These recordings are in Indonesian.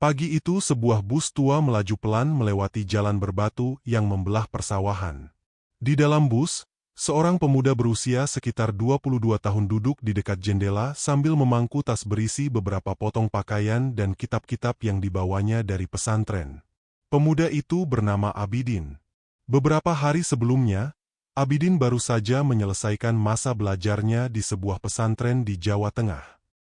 Pagi itu sebuah bus tua melaju pelan melewati jalan berbatu yang membelah persawahan. Di dalam bus, seorang pemuda berusia sekitar 22 tahun duduk di dekat jendela sambil memangku tas berisi beberapa potong pakaian dan kitab-kitab yang dibawanya dari pesantren. Pemuda itu bernama Abidin. Beberapa hari sebelumnya, Abidin baru saja menyelesaikan masa belajarnya di sebuah pesantren di Jawa Tengah.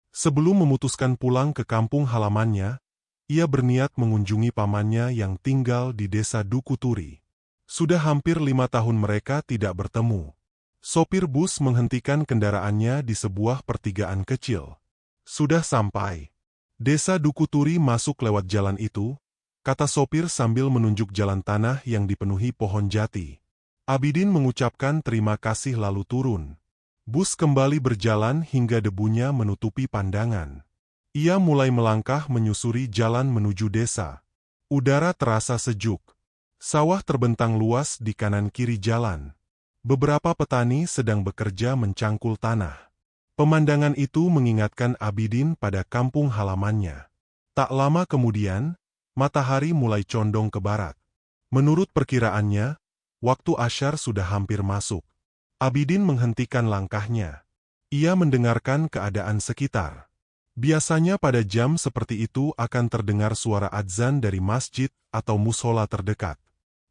Sebelum memutuskan pulang ke kampung halamannya, ia berniat mengunjungi pamannya yang tinggal di desa Dukuturi. Sudah hampir 5 tahun mereka tidak bertemu. Sopir bus menghentikan kendaraannya di sebuah pertigaan kecil. Sudah sampai. Desa Dukuturi masuk lewat jalan itu, kata sopir sambil menunjuk jalan tanah yang dipenuhi pohon jati. Abidin mengucapkan terima kasih lalu turun. Bus kembali berjalan hingga debunya menutupi pandangan. Ia mulai melangkah menyusuri jalan menuju desa. Udara terasa sejuk. Sawah terbentang luas di kanan kiri jalan. Beberapa petani sedang bekerja mencangkul tanah. Pemandangan itu mengingatkan Abidin pada kampung halamannya. Tak lama kemudian, matahari mulai condong ke barat. Menurut perkiraannya, waktu asyar sudah hampir masuk. Abidin menghentikan langkahnya. Ia mendengarkan keadaan sekitar. Biasanya pada jam seperti itu akan terdengar suara adzan dari masjid atau mushola terdekat.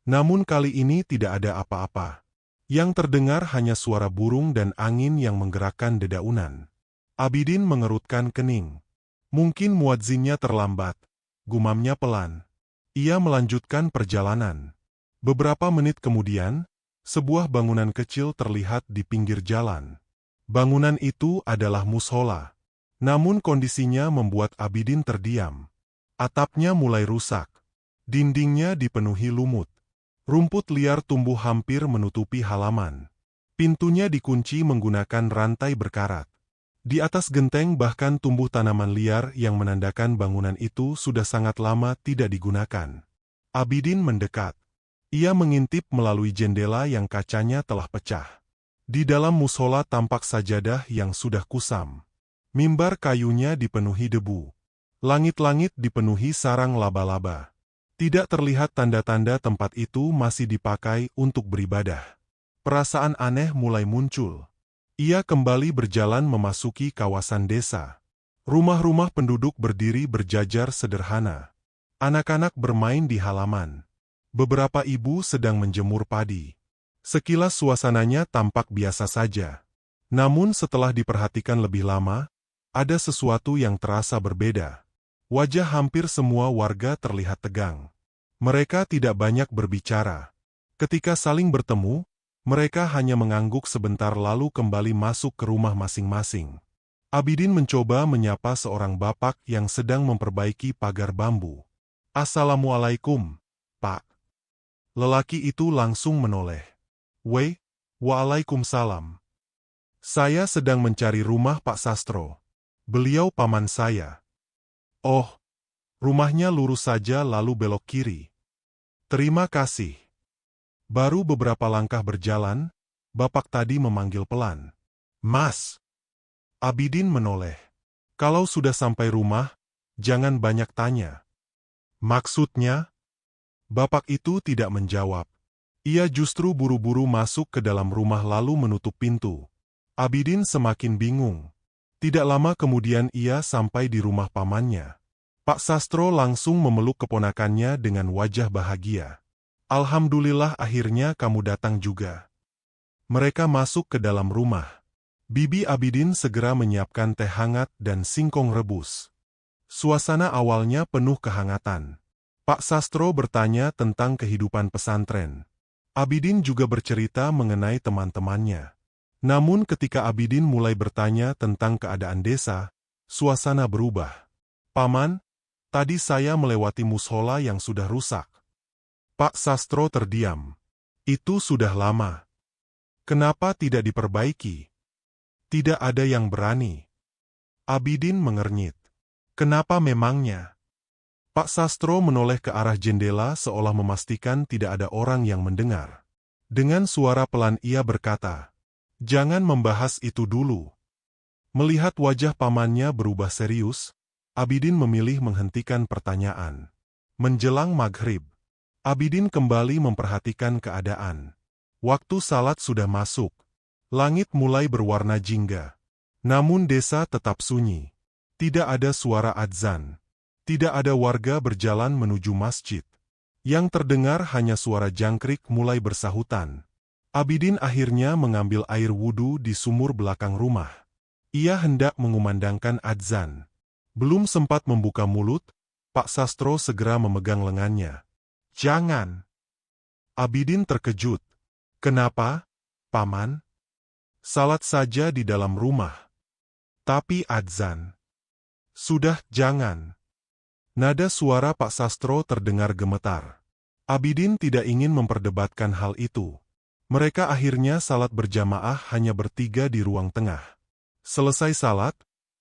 Namun kali ini tidak ada apa-apa. Yang terdengar hanya suara burung dan angin yang menggerakkan dedaunan. Abidin mengerutkan kening. Mungkin muadzinnya terlambat, gumamnya pelan. Ia melanjutkan perjalanan. Beberapa menit kemudian, sebuah bangunan kecil terlihat di pinggir jalan. Bangunan itu adalah mushola. Namun kondisinya membuat Abidin terdiam. Atapnya mulai rusak. Dindingnya dipenuhi lumut. Rumput liar tumbuh hampir menutupi halaman. Pintunya dikunci menggunakan rantai berkarat. Di atas genteng bahkan tumbuh tanaman liar yang menandakan bangunan itu sudah sangat lama tidak digunakan. Abidin mendekat. Ia mengintip melalui jendela yang kacanya telah pecah. Di dalam mushola tampak sajadah yang sudah kusam. Mimbar kayunya dipenuhi debu. Langit-langit dipenuhi sarang laba-laba. Tidak terlihat tanda-tanda tempat itu masih dipakai untuk beribadah. Perasaan aneh mulai muncul. Ia kembali berjalan memasuki kawasan desa. Rumah-rumah penduduk berdiri berjajar sederhana. Anak-anak bermain di halaman. Beberapa ibu sedang menjemur padi. Sekilas suasananya tampak biasa saja. Namun setelah diperhatikan lebih lama, ada sesuatu yang terasa berbeda. Wajah hampir semua warga terlihat tegang. Mereka tidak banyak berbicara. Ketika saling bertemu, mereka hanya mengangguk sebentar lalu kembali masuk ke rumah masing-masing. Abidin mencoba menyapa seorang bapak yang sedang memperbaiki pagar bambu. "Assalamualaikum, Pak." Lelaki itu langsung menoleh. "Waalaikumsalam. Saya sedang mencari rumah Pak Sastro. Beliau paman saya." "Oh, rumahnya lurus saja lalu belok kiri." "Terima kasih." Baru beberapa langkah berjalan, bapak tadi memanggil pelan. "Mas." Abidin menoleh. "Kalau sudah sampai rumah, jangan banyak tanya." "Maksudnya?" Bapak itu tidak menjawab. Ia justru buru-buru masuk ke dalam rumah lalu menutup pintu. Abidin semakin bingung. Tidak lama kemudian ia sampai di rumah pamannya. Pak Sastro langsung memeluk keponakannya dengan wajah bahagia. "Alhamdulillah akhirnya kamu datang juga." Mereka masuk ke dalam rumah. Bibi Abidin segera menyiapkan teh hangat dan singkong rebus. Suasana awalnya penuh kehangatan. Pak Sastro bertanya tentang kehidupan pesantren. Abidin juga bercerita mengenai teman-temannya. Namun ketika Abidin mulai bertanya tentang keadaan desa, suasana berubah. "Paman, tadi saya melewati mushola yang sudah rusak." Pak Sastro terdiam. "Itu sudah lama. Kenapa tidak diperbaiki?" "Tidak ada yang berani." Abidin mengernyit. "Kenapa memangnya?" Pak Sastro menoleh ke arah jendela seolah memastikan tidak ada orang yang mendengar. Dengan suara pelan ia berkata, "Jangan membahas itu dulu." Melihat wajah pamannya berubah serius, Abidin memilih menghentikan pertanyaan. Menjelang maghrib, Abidin kembali memperhatikan keadaan. Waktu salat sudah masuk. Langit mulai berwarna jingga. Namun desa tetap sunyi. Tidak ada suara adzan. Tidak ada warga berjalan menuju masjid. Yang terdengar hanya suara jangkrik mulai bersahutan. Abidin akhirnya mengambil air wudhu di sumur belakang rumah. Ia hendak mengumandangkan adzan. Belum sempat membuka mulut, Pak Sastro segera memegang lengannya. "Jangan!" Abidin terkejut. "Kenapa, Paman?" "Salat saja di dalam rumah." "Tapi adzan." "Sudah, jangan." Nada suara Pak Sastro terdengar gemetar. Abidin tidak ingin memperdebatkan hal itu. Mereka akhirnya salat berjamaah hanya bertiga di ruang tengah. Selesai salat,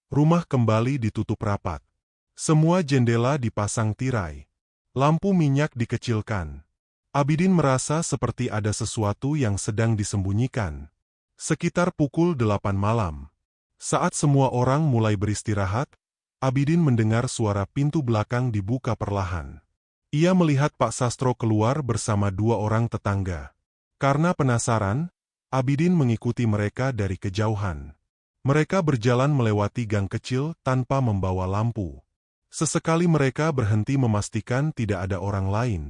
rumah kembali ditutup rapat. Semua jendela dipasang tirai. Lampu minyak dikecilkan. Abidin merasa seperti ada sesuatu yang sedang disembunyikan. Sekitar pukul 8 malam. Saat semua orang mulai beristirahat, Abidin mendengar suara pintu belakang dibuka perlahan. Ia melihat Pak Sastro keluar bersama dua orang tetangga. Karena penasaran, Abidin mengikuti mereka dari kejauhan. Mereka berjalan melewati gang kecil tanpa membawa lampu. Sesekali mereka berhenti memastikan tidak ada orang lain.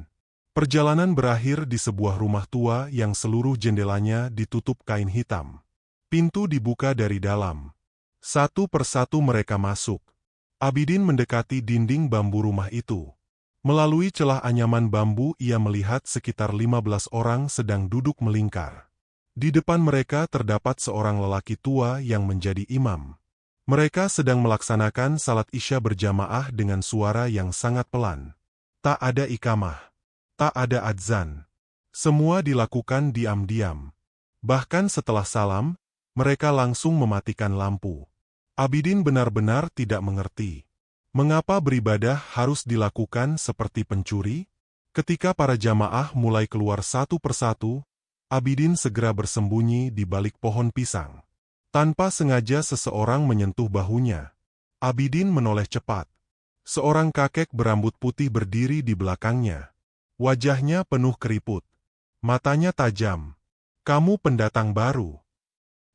Perjalanan berakhir di sebuah rumah tua yang seluruh jendelanya ditutup kain hitam. Pintu dibuka dari dalam. Satu persatu mereka masuk. Abidin mendekati dinding bambu rumah itu. Melalui celah anyaman bambu ia melihat sekitar 15 orang sedang duduk melingkar. Di depan mereka terdapat seorang lelaki tua yang menjadi imam. Mereka sedang melaksanakan salat Isya berjamaah dengan suara yang sangat pelan. Tak ada iqamah. Tak ada adzan. Semua dilakukan diam-diam. Bahkan setelah salam, mereka langsung mematikan lampu. Abidin benar-benar tidak mengerti. Mengapa beribadah harus dilakukan seperti pencuri? Ketika para jamaah mulai keluar satu persatu, Abidin segera bersembunyi di balik pohon pisang. Tanpa sengaja seseorang menyentuh bahunya. Abidin menoleh cepat. Seorang kakek berambut putih berdiri di belakangnya. Wajahnya penuh keriput. Matanya tajam. "Kamu pendatang baru?"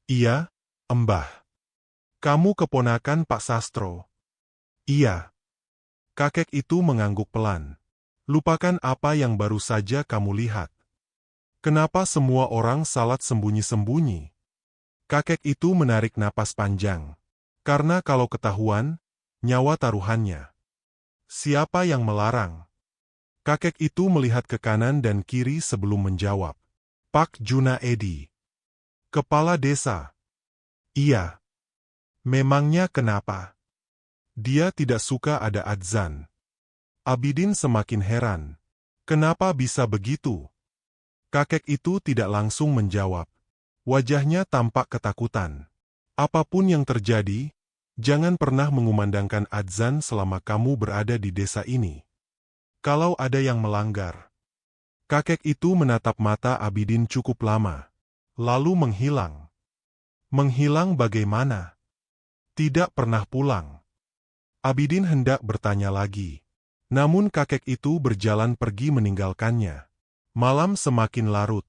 "Iya, Mbah." "Kamu keponakan Pak Sastro?" "Iya." Kakek itu mengangguk pelan. "Lupakan apa yang baru saja kamu lihat. Kenapa semua orang salat sembunyi-sembunyi?" Kakek itu menarik napas panjang. "Karena kalau ketahuan, nyawa taruhannya." "Siapa yang melarang?" Kakek itu melihat ke kanan dan kiri sebelum menjawab. "Pak Junaedi, kepala desa." "Iya." "Memangnya kenapa?" "Dia tidak suka ada adzan." Abidin semakin heran. Kenapa bisa begitu? Kakek itu tidak langsung menjawab. Wajahnya tampak ketakutan. "Apapun yang terjadi, jangan pernah mengumandangkan adzan selama kamu berada di desa ini. Kalau ada yang melanggar." Kakek itu menatap mata Abidin cukup lama. Lalu menghilang. "Menghilang bagaimana?" "Tidak pernah pulang." Abidin hendak bertanya lagi. Namun kakek itu berjalan pergi meninggalkannya. Malam semakin larut.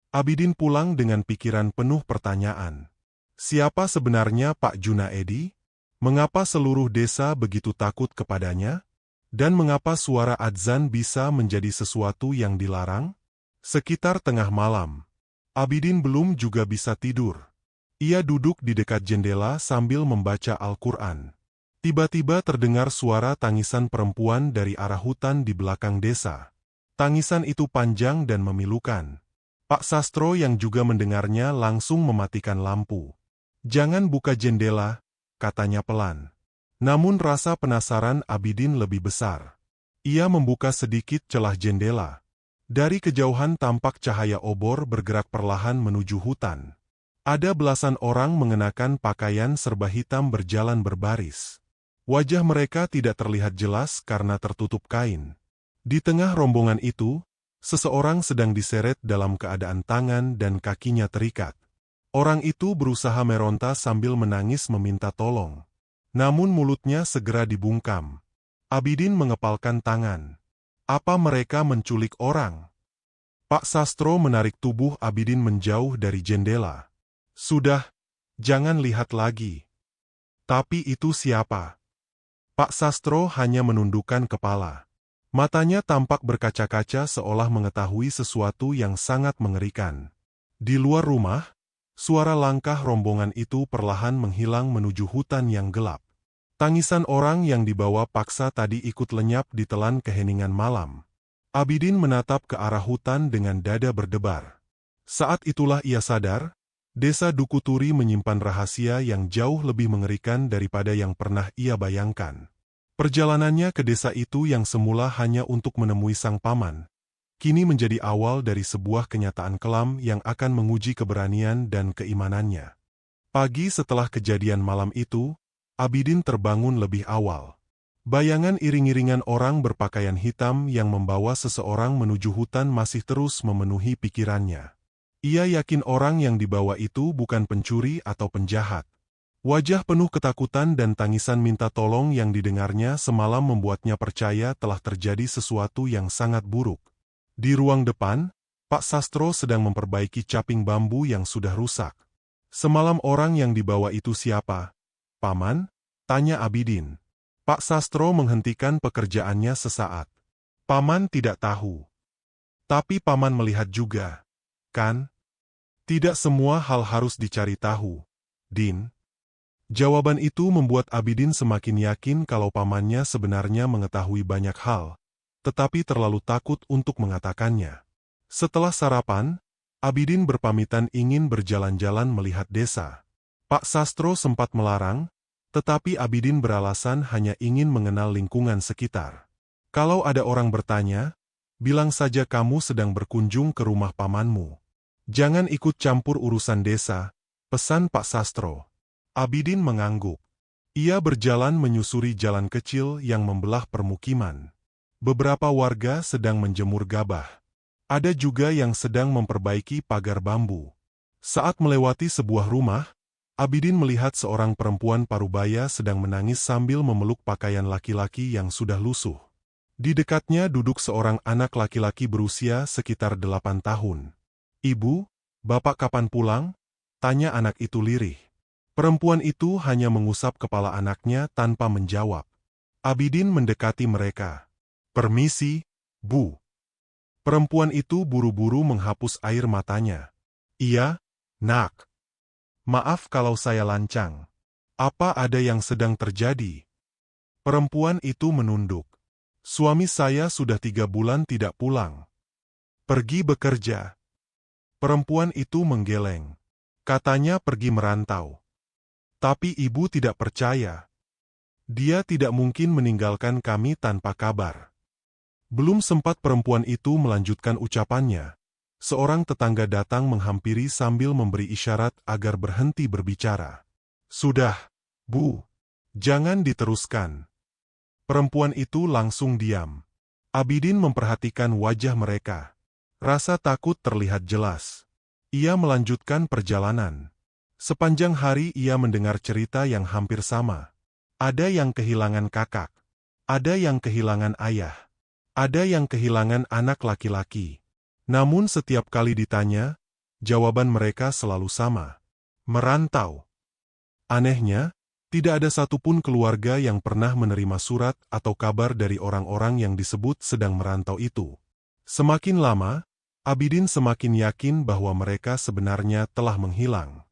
Abidin pulang dengan pikiran penuh pertanyaan. Siapa sebenarnya Pak Junaedi? Mengapa seluruh desa begitu takut kepadanya? Dan mengapa suara adzan bisa menjadi sesuatu yang dilarang? Sekitar tengah malam. Abidin belum juga bisa tidur. Ia duduk di dekat jendela sambil membaca Al-Quran. Tiba-tiba terdengar suara tangisan perempuan dari arah hutan di belakang desa. Tangisan itu panjang dan memilukan. Pak Sastro yang juga mendengarnya langsung mematikan lampu. "Jangan buka jendela," katanya pelan. Namun rasa penasaran Abidin lebih besar. Ia membuka sedikit celah jendela. Dari kejauhan tampak cahaya obor bergerak perlahan menuju hutan. Ada belasan orang mengenakan pakaian serba hitam berjalan berbaris. Wajah mereka tidak terlihat jelas karena tertutup kain. Di tengah rombongan itu, seseorang sedang diseret dalam keadaan tangan dan kakinya terikat. Orang itu berusaha meronta sambil menangis meminta tolong. Namun mulutnya segera dibungkam. Abidin mengepalkan tangan. Apa mereka menculik orang? Pak Sastro menarik tubuh Abidin menjauh dari jendela. Sudah, jangan lihat lagi. Tapi itu siapa? Pak Sastro hanya menundukkan kepala. Matanya tampak berkaca-kaca seolah mengetahui sesuatu yang sangat mengerikan. Di luar rumah, suara langkah rombongan itu perlahan menghilang menuju hutan yang gelap. Tangisan orang yang dibawa paksa tadi ikut lenyap di telan keheningan malam. Abidin menatap ke arah hutan dengan dada berdebar. Saat itulah ia sadar, desa Dukuturi menyimpan rahasia yang jauh lebih mengerikan daripada yang pernah ia bayangkan. Perjalanannya ke desa itu yang semula hanya untuk menemui sang paman, kini menjadi awal dari sebuah kenyataan kelam yang akan menguji keberanian dan keimanannya. Pagi setelah kejadian malam itu, Abidin terbangun lebih awal. Bayangan iring-iringan orang berpakaian hitam yang membawa seseorang menuju hutan masih terus memenuhi pikirannya. Ia yakin orang yang dibawa itu bukan pencuri atau penjahat. Wajah penuh ketakutan dan tangisan minta tolong yang didengarnya semalam membuatnya percaya telah terjadi sesuatu yang sangat buruk. Di ruang depan, Pak Sastro sedang memperbaiki caping bambu yang sudah rusak. Semalam orang yang dibawa itu siapa? Paman? Tanya Abidin. Pak Sastro menghentikan pekerjaannya sesaat. Paman tidak tahu. Tapi Paman melihat juga, kan? Tidak semua hal harus dicari tahu, Din. Jawaban itu membuat Abidin semakin yakin kalau pamannya sebenarnya mengetahui banyak hal, tetapi terlalu takut untuk mengatakannya. Setelah sarapan, Abidin berpamitan ingin berjalan-jalan melihat desa. Pak Sastro sempat melarang, tetapi Abidin beralasan hanya ingin mengenal lingkungan sekitar. Kalau ada orang bertanya, bilang saja kamu sedang berkunjung ke rumah pamanmu. Jangan ikut campur urusan desa, pesan Pak Sastro. Abidin mengangguk. Ia berjalan menyusuri jalan kecil yang membelah permukiman. Beberapa warga sedang menjemur gabah. Ada juga yang sedang memperbaiki pagar bambu. Saat melewati sebuah rumah, Abidin melihat seorang perempuan parubaya sedang menangis sambil memeluk pakaian laki-laki yang sudah lusuh. Di dekatnya duduk seorang anak laki-laki berusia sekitar 8 tahun. Ibu, Bapak kapan pulang? Tanya anak itu lirih. Perempuan itu hanya mengusap kepala anaknya tanpa menjawab. Abidin mendekati mereka. Permisi, Bu. Perempuan itu buru-buru menghapus air matanya. Iya, Nak. Maaf kalau saya lancang. Apa ada yang sedang terjadi? Perempuan itu menunduk. Suami saya sudah 3 bulan tidak pulang. Pergi bekerja. Perempuan itu menggeleng. Katanya pergi merantau. Tapi ibu tidak percaya. Dia tidak mungkin meninggalkan kami tanpa kabar. Belum sempat perempuan itu melanjutkan ucapannya, seorang tetangga datang menghampiri sambil memberi isyarat agar berhenti berbicara. Sudah, Bu. Jangan diteruskan. Perempuan itu langsung diam. Abidin memperhatikan wajah mereka. Rasa takut terlihat jelas. Ia melanjutkan perjalanan. Sepanjang hari ia mendengar cerita yang hampir sama. Ada yang kehilangan kakak. Ada yang kehilangan ayah. Ada yang kehilangan anak laki-laki. Namun setiap kali ditanya, jawaban mereka selalu sama. Merantau. Anehnya, tidak ada satupun keluarga yang pernah menerima surat atau kabar dari orang-orang yang disebut sedang merantau itu. Semakin lama, Abidin semakin yakin bahwa mereka sebenarnya telah menghilang.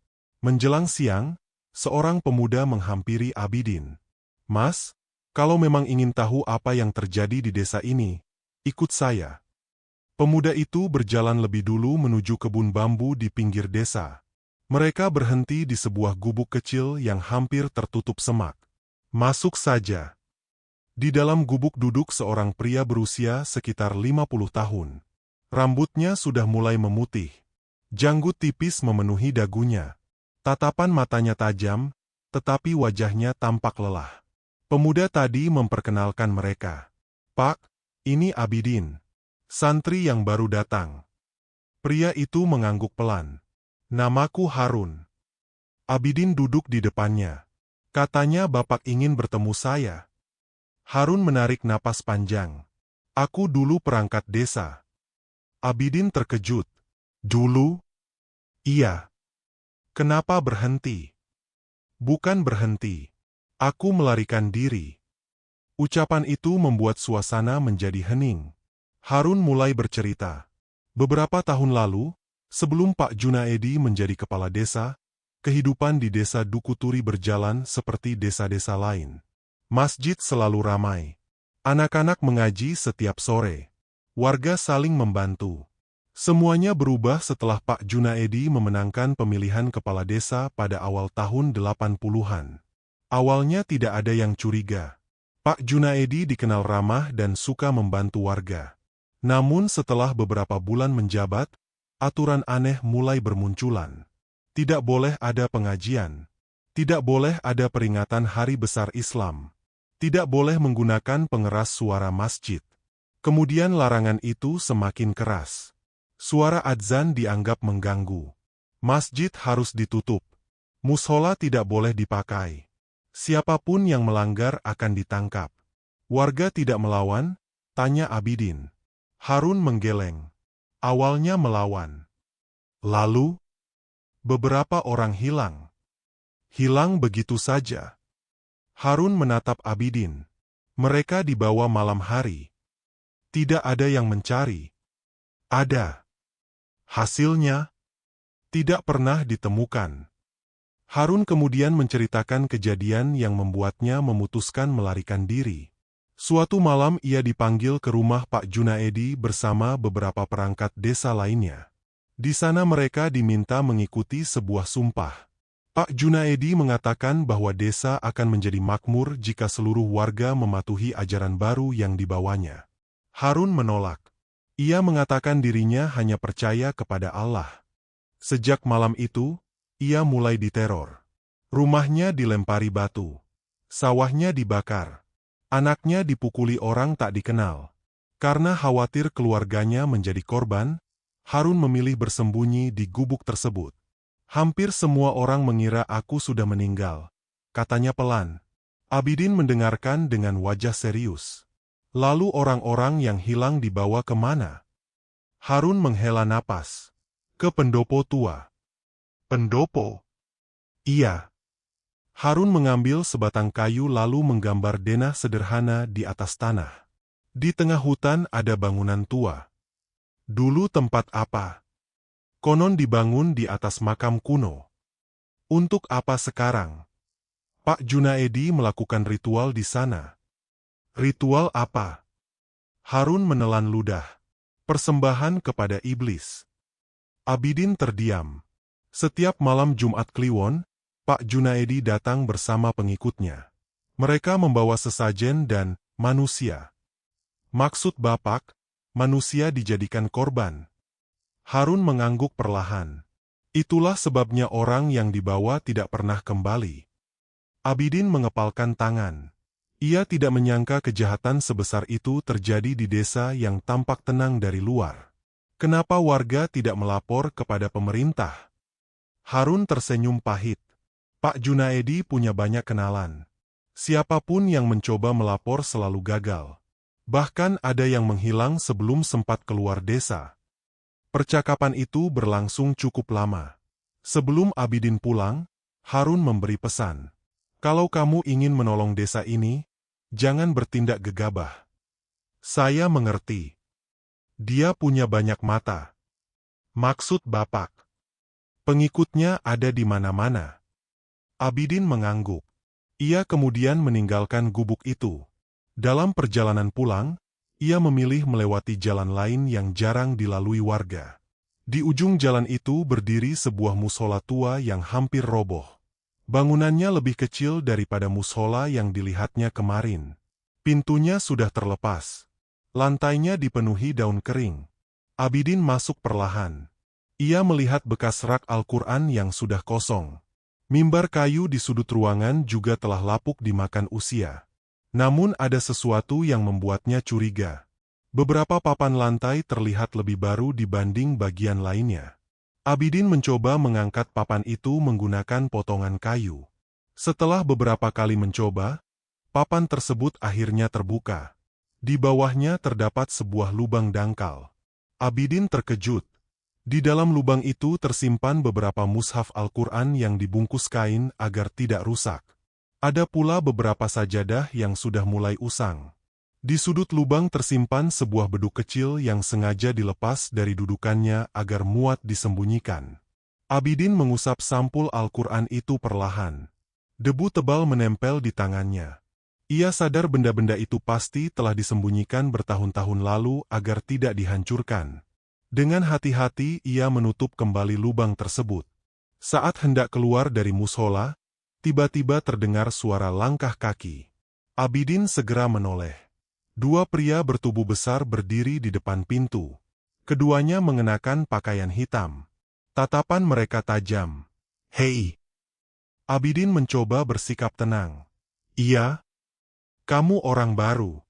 Menjelang siang, seorang pemuda menghampiri Abidin. Mas, kalau memang ingin tahu apa yang terjadi di desa ini, ikut saya. Pemuda itu berjalan lebih dulu menuju kebun bambu di pinggir desa. Mereka berhenti di sebuah gubuk kecil yang hampir tertutup semak. Masuk saja. Di dalam gubuk duduk seorang pria berusia sekitar 50 tahun. Rambutnya sudah mulai memutih. Janggut tipis memenuhi dagunya. Tatapan matanya tajam, tetapi wajahnya tampak lelah. Pemuda tadi memperkenalkan mereka. Pak, ini Abidin. Santri yang baru datang. Pria itu mengangguk pelan. Namaku Harun. Abidin duduk di depannya. Katanya Bapak ingin bertemu saya. Harun menarik napas panjang. Aku dulu perangkat desa. Abidin terkejut. Dulu? Iya. Kenapa berhenti? Bukan berhenti. Aku melarikan diri. Ucapan itu membuat suasana menjadi hening. Harun mulai bercerita. Beberapa tahun lalu, sebelum Pak Junaedi menjadi kepala desa, kehidupan di desa Dukuturi berjalan seperti desa-desa lain. Masjid selalu ramai. Anak-anak mengaji setiap sore. Warga saling membantu. Semuanya berubah setelah Pak Junaedi memenangkan pemilihan kepala desa pada awal tahun 80-an. Awalnya tidak ada yang curiga. Pak Junaedi dikenal ramah dan suka membantu warga. Namun setelah beberapa bulan menjabat, aturan aneh mulai bermunculan. Tidak boleh ada pengajian. Tidak boleh ada peringatan hari besar Islam. Tidak boleh menggunakan pengeras suara masjid. Kemudian larangan itu semakin keras. Suara adzan dianggap mengganggu. Masjid harus ditutup. Mushola tidak boleh dipakai. Siapapun yang melanggar akan ditangkap. Warga tidak melawan? Tanya Abidin. Harun menggeleng. Awalnya melawan. Lalu, beberapa orang hilang. Hilang begitu saja. Harun menatap Abidin. Mereka dibawa malam hari. Tidak ada yang mencari. Ada. Hasilnya, tidak pernah ditemukan. Harun kemudian menceritakan kejadian yang membuatnya memutuskan melarikan diri. Suatu malam ia dipanggil ke rumah Pak Junaedi bersama beberapa perangkat desa lainnya. Di sana mereka diminta mengikuti sebuah sumpah. Pak Junaedi mengatakan bahwa desa akan menjadi makmur jika seluruh warga mematuhi ajaran baru yang dibawanya. Harun menolak. Ia mengatakan dirinya hanya percaya kepada Allah. Sejak malam itu, ia mulai diteror. Rumahnya dilempari batu. Sawahnya dibakar. Anaknya dipukuli orang tak dikenal. Karena khawatir keluarganya menjadi korban, Harun memilih bersembunyi di gubuk tersebut. Hampir semua orang mengira aku sudah meninggal, katanya pelan. Abidin mendengarkan dengan wajah serius. Lalu orang-orang yang hilang dibawa kemana? Harun menghela napas. Ke pendopo tua. Pendopo? Iya. Harun mengambil sebatang kayu lalu menggambar denah sederhana di atas tanah. Di tengah hutan ada bangunan tua. Dulu tempat apa? Konon dibangun di atas makam kuno. Untuk apa sekarang? Pak Junaedi melakukan ritual di sana. Ritual apa? Harun menelan ludah. Persembahan kepada iblis. Abidin terdiam. Setiap malam Jumat Kliwon, Pak Junaedi datang bersama pengikutnya. Mereka membawa sesajen dan manusia. Maksud Bapak, manusia dijadikan korban. Harun mengangguk perlahan. Itulah sebabnya orang yang dibawa tidak pernah kembali. Abidin mengepalkan tangan. Ia tidak menyangka kejahatan sebesar itu terjadi di desa yang tampak tenang dari luar. Kenapa warga tidak melapor kepada pemerintah? Harun tersenyum pahit. Pak Junaedi punya banyak kenalan. Siapapun yang mencoba melapor selalu gagal. Bahkan ada yang menghilang sebelum sempat keluar desa. Percakapan itu berlangsung cukup lama. Sebelum Abidin pulang, Harun memberi pesan. Kalau kamu ingin menolong desa ini, jangan bertindak gegabah. Saya mengerti. Dia punya banyak mata. Maksud Bapak. Pengikutnya ada di mana-mana. Abidin mengangguk. Ia kemudian meninggalkan gubuk itu. Dalam perjalanan pulang, ia memilih melewati jalan lain yang jarang dilalui warga. Di ujung jalan itu berdiri sebuah mushola tua yang hampir roboh. Bangunannya lebih kecil daripada mushola yang dilihatnya kemarin. Pintunya sudah terlepas. Lantainya dipenuhi daun kering. Abidin masuk perlahan. Ia melihat bekas rak Al-Quran yang sudah kosong. Mimbar kayu di sudut ruangan juga telah lapuk dimakan usia. Namun ada sesuatu yang membuatnya curiga. Beberapa papan lantai terlihat lebih baru dibanding bagian lainnya. Abidin mencoba mengangkat papan itu menggunakan potongan kayu. Setelah beberapa kali mencoba, papan tersebut akhirnya terbuka. Di bawahnya terdapat sebuah lubang dangkal. Abidin terkejut. Di dalam lubang itu tersimpan beberapa mushaf Al-Quran yang dibungkus kain agar tidak rusak. Ada pula beberapa sajadah yang sudah mulai usang. Di sudut lubang tersimpan sebuah beduk kecil yang sengaja dilepas dari dudukannya agar muat disembunyikan. Abidin mengusap sampul Al-Quran itu perlahan. Debu tebal menempel di tangannya. Ia sadar benda-benda itu pasti telah disembunyikan bertahun-tahun lalu agar tidak dihancurkan. Dengan hati-hati ia menutup kembali lubang tersebut. Saat hendak keluar dari mushola, tiba-tiba terdengar suara langkah kaki. Abidin segera menoleh. Dua pria bertubuh besar berdiri di depan pintu. Keduanya mengenakan pakaian hitam. Tatapan mereka tajam. "Hei!" Abidin mencoba bersikap tenang. "Iya? Kamu orang baru?"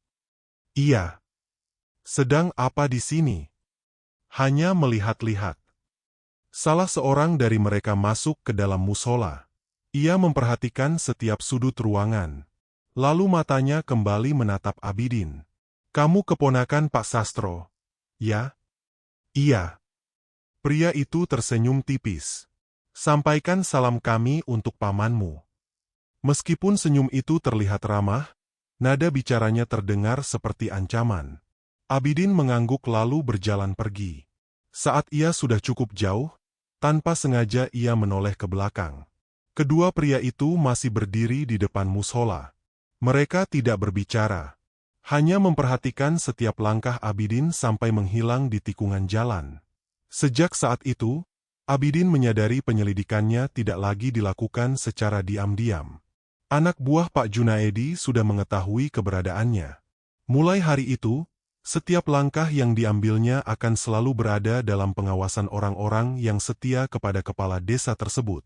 "Iya." "Sedang apa di sini?" "Hanya melihat-lihat." Salah seorang dari mereka masuk ke dalam mushola. Ia memperhatikan setiap sudut ruangan. Lalu matanya kembali menatap Abidin. "Kamu keponakan Pak Sastro, ya?" "Iya." Pria itu tersenyum tipis. "Sampaikan salam kami untuk pamanmu." Meskipun senyum itu terlihat ramah, nada bicaranya terdengar seperti ancaman. Abidin mengangguk lalu berjalan pergi. Saat ia sudah cukup jauh, tanpa sengaja ia menoleh ke belakang. Kedua pria itu masih berdiri di depan mushola. Mereka tidak berbicara, hanya memperhatikan setiap langkah Abidin sampai menghilang di tikungan jalan. Sejak saat itu, Abidin menyadari penyelidikannya tidak lagi dilakukan secara diam-diam. Anak buah Pak Junaedi sudah mengetahui keberadaannya. Mulai hari itu, setiap langkah yang diambilnya akan selalu berada dalam pengawasan orang-orang yang setia kepada kepala desa tersebut.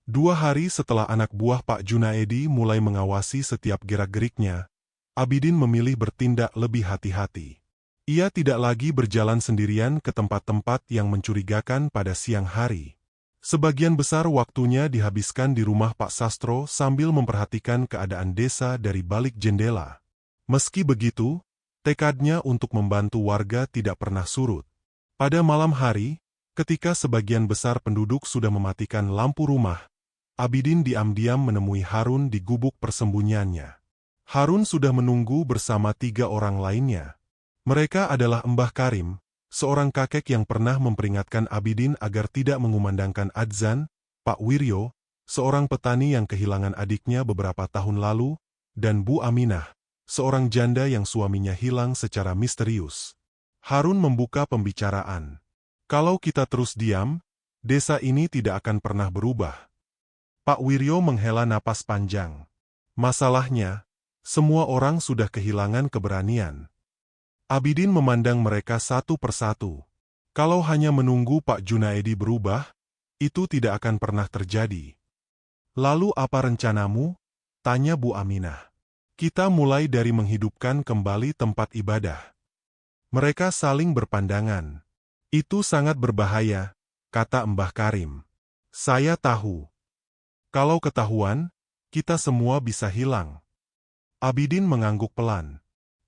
2 hari setelah anak buah Pak Junaedi mulai mengawasi setiap gerak-geriknya, Abidin memilih bertindak lebih hati-hati. Ia tidak lagi berjalan sendirian ke tempat-tempat yang mencurigakan pada siang hari. Sebagian besar waktunya dihabiskan di rumah Pak Sastro sambil memperhatikan keadaan desa dari balik jendela. Meski begitu, tekadnya untuk membantu warga tidak pernah surut. Pada malam hari, ketika sebagian besar penduduk sudah mematikan lampu rumah, Abidin diam-diam menemui Harun di gubuk persembunyiannya. Harun sudah menunggu bersama 3 orang lainnya. Mereka adalah Mbah Karim, seorang kakek yang pernah memperingatkan Abidin agar tidak mengumandangkan adzan, Pak Wiryo, seorang petani yang kehilangan adiknya beberapa tahun lalu, dan Bu Aminah, seorang janda yang suaminya hilang secara misterius. Harun membuka pembicaraan. "Kalau kita terus diam, desa ini tidak akan pernah berubah." Pak Wiryo menghela napas panjang. "Masalahnya, semua orang sudah kehilangan keberanian." Abidin memandang mereka satu persatu. Kalau hanya menunggu Pak Junaedi berubah, itu tidak akan pernah terjadi. "Lalu apa rencanamu?" tanya Bu Aminah. "Kita mulai dari menghidupkan kembali tempat ibadah." Mereka saling berpandangan. "Itu sangat berbahaya," kata Mbah Karim. "Saya tahu. Kalau ketahuan, kita semua bisa hilang." Abidin mengangguk pelan.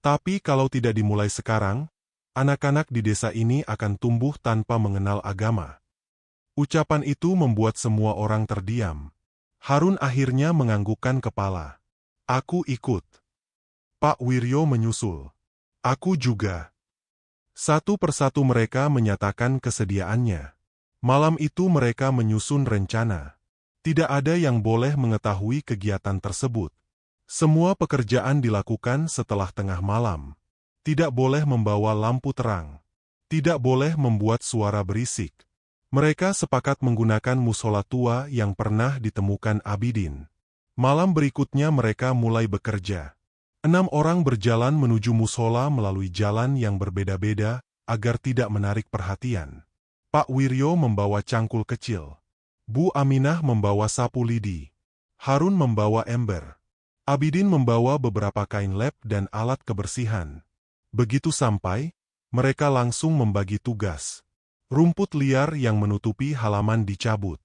"Tapi kalau tidak dimulai sekarang, anak-anak di desa ini akan tumbuh tanpa mengenal agama." Ucapan itu membuat semua orang terdiam. Harun akhirnya menganggukkan kepala. "Aku ikut." Pak Wiryo menyusul. "Aku juga." Satu persatu mereka menyatakan kesediaannya. Malam itu mereka menyusun rencana. Tidak ada yang boleh mengetahui kegiatan tersebut. Semua pekerjaan dilakukan setelah tengah malam. Tidak boleh membawa lampu terang. Tidak boleh membuat suara berisik. Mereka sepakat menggunakan musola tua yang pernah ditemukan Abidin. Malam berikutnya mereka mulai bekerja. 6 orang berjalan menuju musola melalui jalan yang berbeda-beda agar tidak menarik perhatian. Pak Wiryo membawa cangkul kecil. Bu Aminah membawa sapu lidi. Harun membawa ember. Abidin membawa beberapa kain lap dan alat kebersihan. Begitu sampai, mereka langsung membagi tugas. Rumput liar yang menutupi halaman dicabut.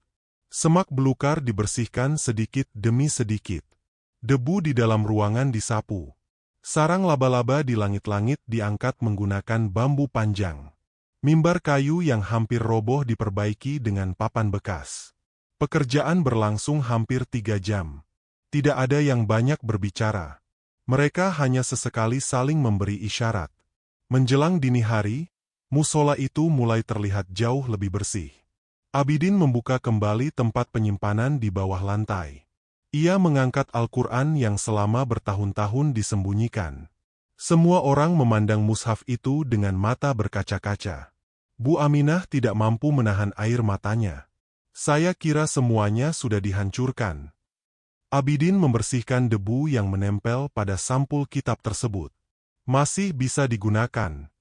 Semak belukar dibersihkan sedikit demi sedikit. Debu di dalam ruangan disapu. Sarang laba-laba di langit-langit diangkat menggunakan bambu panjang. Mimbar kayu yang hampir roboh diperbaiki dengan papan bekas. Pekerjaan berlangsung hampir 3 jam. Tidak ada yang banyak berbicara. Mereka hanya sesekali saling memberi isyarat. Menjelang dini hari, musola itu mulai terlihat jauh lebih bersih. Abidin membuka kembali tempat penyimpanan di bawah lantai. Ia mengangkat Al-Quran yang selama bertahun-tahun disembunyikan. Semua orang memandang mushaf itu dengan mata berkaca-kaca. Bu Aminah tidak mampu menahan air matanya. Saya kira semuanya sudah dihancurkan. Abidin membersihkan debu yang menempel pada sampul kitab tersebut. Masih bisa digunakan.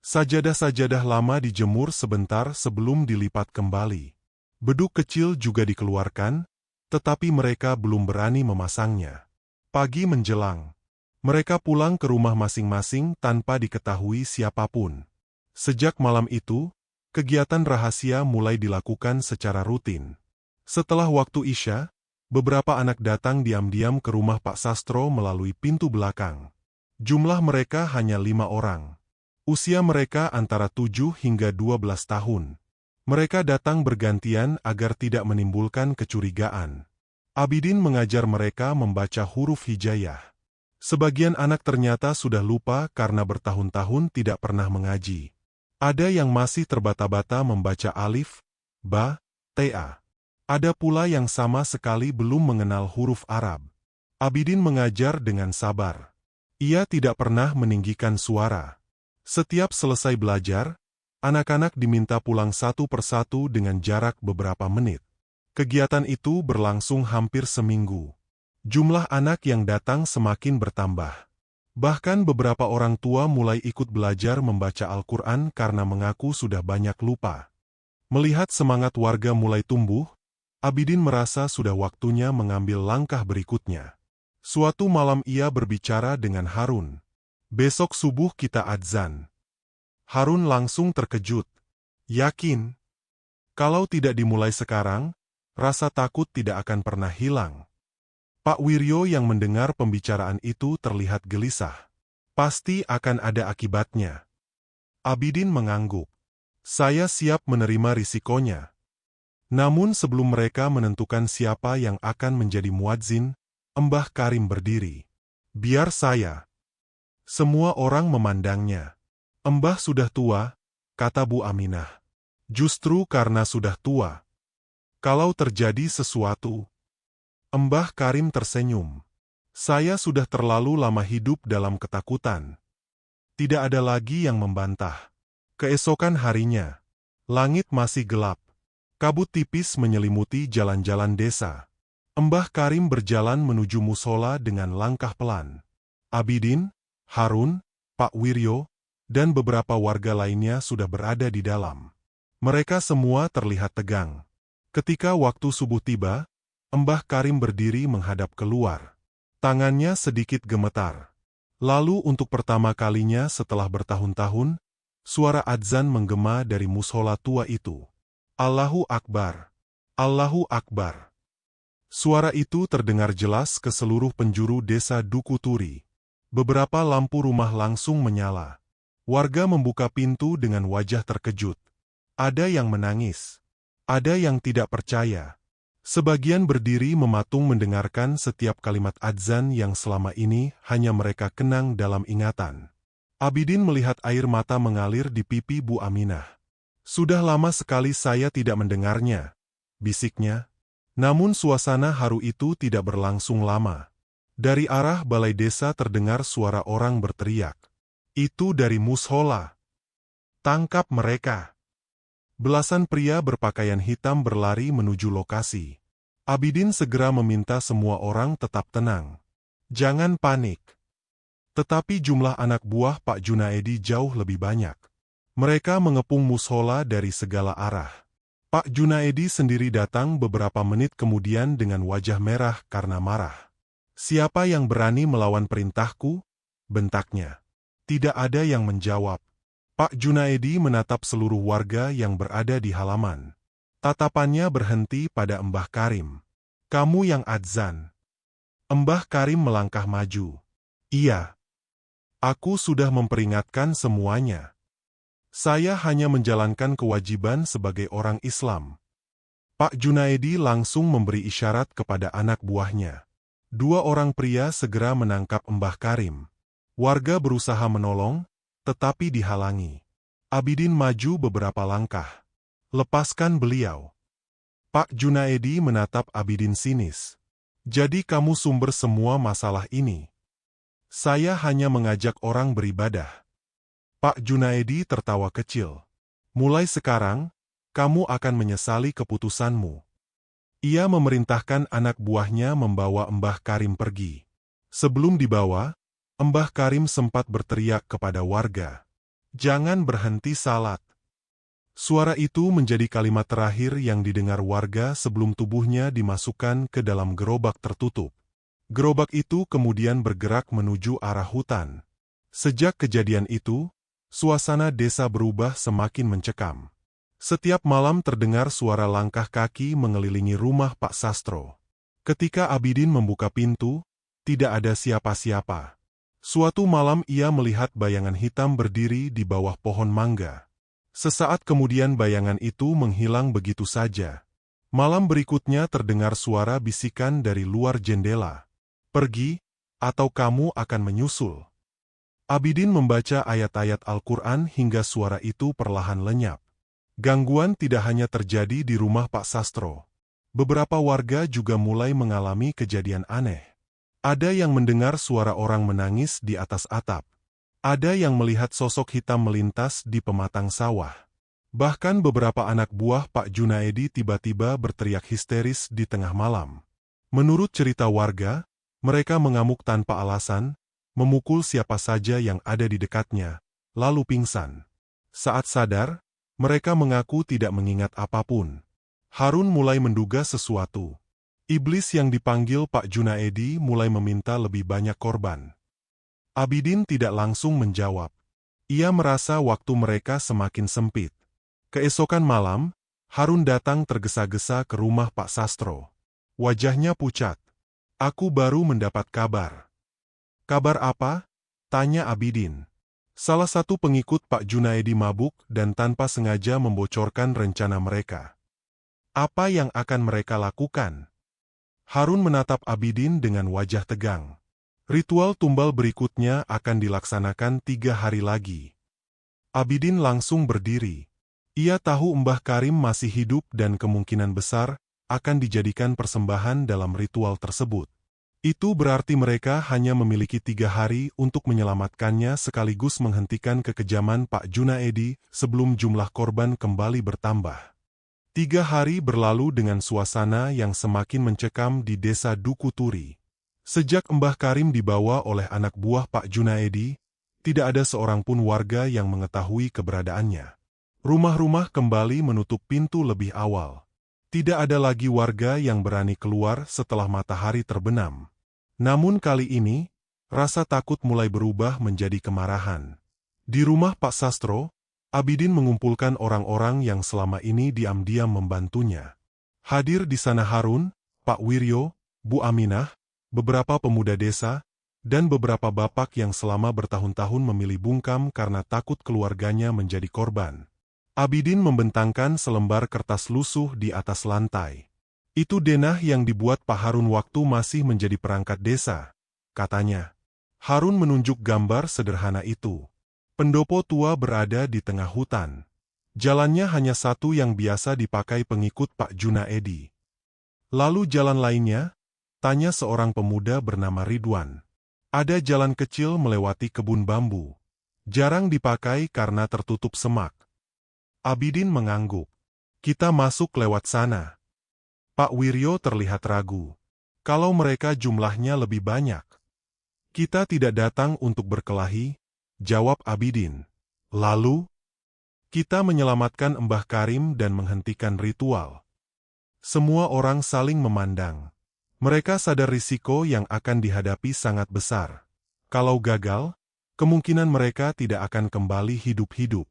Sajadah-sajadah lama dijemur sebentar sebelum dilipat kembali. Beduk kecil juga dikeluarkan, tetapi mereka belum berani memasangnya. Pagi menjelang. Mereka pulang ke rumah masing-masing tanpa diketahui siapapun. Sejak malam itu, kegiatan rahasia mulai dilakukan secara rutin. Setelah waktu Isya, beberapa anak datang diam-diam ke rumah Pak Sastro melalui pintu belakang. Jumlah mereka hanya 5 orang. Usia mereka antara 7 hingga 12 tahun. Mereka datang bergantian agar tidak menimbulkan kecurigaan. Abidin mengajar mereka membaca huruf hijaiyah. Sebagian anak ternyata sudah lupa karena bertahun-tahun tidak pernah mengaji. Ada yang masih terbata-bata membaca alif, ba, ta. Ada pula yang sama sekali belum mengenal huruf Arab. Abidin mengajar dengan sabar. Ia tidak pernah meninggikan suara. Setiap selesai belajar, anak-anak diminta pulang satu persatu dengan jarak beberapa menit. Kegiatan itu berlangsung hampir seminggu. Jumlah anak yang datang semakin bertambah. Bahkan beberapa orang tua mulai ikut belajar membaca Al-Quran karena mengaku sudah banyak lupa. Melihat semangat warga mulai tumbuh, Abidin merasa sudah waktunya mengambil langkah berikutnya. Suatu malam ia berbicara dengan Harun. Besok subuh kita adzan. Harun langsung terkejut. Yakin? Kalau tidak dimulai sekarang, rasa takut tidak akan pernah hilang. Pak Wiryo yang mendengar pembicaraan itu terlihat gelisah. Pasti akan ada akibatnya. Abidin mengangguk. Saya siap menerima risikonya. Namun sebelum mereka menentukan siapa yang akan menjadi muadzin, Mbah Karim berdiri. Biar saya. Semua orang memandangnya. Mbah sudah tua, kata Bu Aminah. Justru karena sudah tua. Kalau terjadi sesuatu. Mbah Karim tersenyum. Saya sudah terlalu lama hidup dalam ketakutan. Tidak ada lagi yang membantah. Keesokan harinya. Langit masih gelap. Kabut tipis menyelimuti jalan-jalan desa. Mbah Karim berjalan menuju musola dengan langkah pelan. Abidin, Harun, Pak Wiryo, dan beberapa warga lainnya sudah berada di dalam. Mereka semua terlihat tegang. Ketika waktu subuh tiba, Mbah Karim berdiri menghadap keluar. Tangannya sedikit gemetar. Lalu untuk pertama kalinya setelah bertahun-tahun, suara adzan menggema dari musola tua itu. Allahu Akbar! Allahu Akbar! Suara itu terdengar jelas ke seluruh penjuru desa Duku Turi. Beberapa lampu rumah langsung menyala. Warga membuka pintu dengan wajah terkejut. Ada yang menangis. Ada yang tidak percaya. Sebagian berdiri mematung mendengarkan setiap kalimat adzan yang selama ini hanya mereka kenang dalam ingatan. Abidin melihat air mata mengalir di pipi Bu Aminah. Sudah lama sekali saya tidak mendengarnya, bisiknya. Namun suasana haru itu tidak berlangsung lama. Dari arah balai desa terdengar suara orang berteriak. Itu dari mushola. Tangkap mereka. Belasan pria berpakaian hitam berlari menuju lokasi. Abidin segera meminta semua orang tetap tenang. Jangan panik. Tetapi jumlah anak buah Pak Junaedi jauh lebih banyak. Mereka mengepung mushola dari segala arah. Pak Junaedi sendiri datang beberapa menit kemudian dengan wajah merah karena marah. Siapa yang berani melawan perintahku? Bentaknya. Tidak ada yang menjawab. Pak Junaedi menatap seluruh warga yang berada di halaman. Tatapannya berhenti pada Mbah Karim. Kamu yang adzan. Mbah Karim melangkah maju. Iya. Aku sudah memperingatkan semuanya. Saya hanya menjalankan kewajiban sebagai orang Islam. Pak Junaedi langsung memberi isyarat kepada anak buahnya. Dua orang pria segera menangkap Mbah Karim. Warga berusaha menolong, tetapi dihalangi. Abidin maju beberapa langkah. Lepaskan beliau. Pak Junaedi menatap Abidin sinis. Jadi kamu sumber semua masalah ini. Saya hanya mengajak orang beribadah. Pak Junaedi tertawa kecil. Mulai sekarang, kamu akan menyesali keputusanmu. Ia memerintahkan anak buahnya membawa Mbah Karim pergi. Sebelum dibawa, Mbah Karim sempat berteriak kepada warga. Jangan berhenti salat. Suara itu menjadi kalimat terakhir yang didengar warga sebelum tubuhnya dimasukkan ke dalam gerobak tertutup. Gerobak itu kemudian bergerak menuju arah hutan. Sejak kejadian itu, suasana desa berubah semakin mencekam. Setiap malam terdengar suara langkah kaki mengelilingi rumah Pak Sastro. Ketika Abidin membuka pintu, tidak ada siapa-siapa. Suatu malam ia melihat bayangan hitam berdiri di bawah pohon mangga. Sesaat kemudian bayangan itu menghilang begitu saja. Malam berikutnya terdengar suara bisikan dari luar jendela. Pergi, atau kamu akan menyusul. Abidin membaca ayat-ayat Al-Quran hingga suara itu perlahan lenyap. Gangguan tidak hanya terjadi di rumah Pak Sastro. Beberapa warga juga mulai mengalami kejadian aneh. Ada yang mendengar suara orang menangis di atas atap. Ada yang melihat sosok hitam melintas di pematang sawah. Bahkan beberapa anak buah Pak Junaedi tiba-tiba berteriak histeris di tengah malam. Menurut cerita warga, mereka mengamuk tanpa alasan, memukul siapa saja yang ada di dekatnya, lalu pingsan. Saat sadar, mereka mengaku tidak mengingat apapun. Harun mulai menduga sesuatu. Iblis yang dipanggil Pak Junaedi mulai meminta lebih banyak korban. Abidin tidak langsung menjawab. Ia merasa waktu mereka semakin sempit. Keesokan malam, Harun datang tergesa-gesa ke rumah Pak Sastro. Wajahnya pucat. Aku baru mendapat kabar. Kabar apa? Tanya Abidin. Salah satu pengikut Pak Junaedi mabuk dan tanpa sengaja membocorkan rencana mereka. Apa yang akan mereka lakukan? Harun menatap Abidin dengan wajah tegang. Ritual tumbal berikutnya akan dilaksanakan 3 hari lagi. Abidin langsung berdiri. Ia tahu Mbah Karim masih hidup dan kemungkinan besar akan dijadikan persembahan dalam ritual tersebut. Itu berarti mereka hanya memiliki 3 hari untuk menyelamatkannya sekaligus menghentikan kekejaman Pak Junaedi sebelum jumlah korban kembali bertambah. 3 hari berlalu dengan suasana yang semakin mencekam di desa Duku Turi. Sejak Mbah Karim dibawa oleh anak buah Pak Junaedi, tidak ada seorang pun warga yang mengetahui keberadaannya. Rumah-rumah kembali menutup pintu lebih awal. Tidak ada lagi warga yang berani keluar setelah matahari terbenam. Namun kali ini, rasa takut mulai berubah menjadi kemarahan. Di rumah Pak Sastro, Abidin mengumpulkan orang-orang yang selama ini diam-diam membantunya. Hadir di sana Harun, Pak Wiryo, Bu Aminah, beberapa pemuda desa, dan beberapa bapak yang selama bertahun-tahun memilih bungkam karena takut keluarganya menjadi korban. Abidin membentangkan selembar kertas lusuh di atas lantai. Itu denah yang dibuat Pak Harun waktu masih menjadi perangkat desa, katanya. Harun menunjuk gambar sederhana itu. Pendopo tua berada di tengah hutan. Jalannya hanya satu yang biasa dipakai pengikut Pak Junaedi. Lalu jalan lainnya? Tanya seorang pemuda bernama Ridwan. Ada jalan kecil melewati kebun bambu. Jarang dipakai karena tertutup semak. Abidin mengangguk. Kita masuk lewat sana. Pak Wiryo terlihat ragu. Kalau mereka jumlahnya lebih banyak. Kita tidak datang untuk berkelahi, jawab Abidin. Lalu, kita menyelamatkan Mbah Karim dan menghentikan ritual. Semua orang saling memandang. Mereka sadar risiko yang akan dihadapi sangat besar. Kalau gagal, kemungkinan mereka tidak akan kembali hidup-hidup.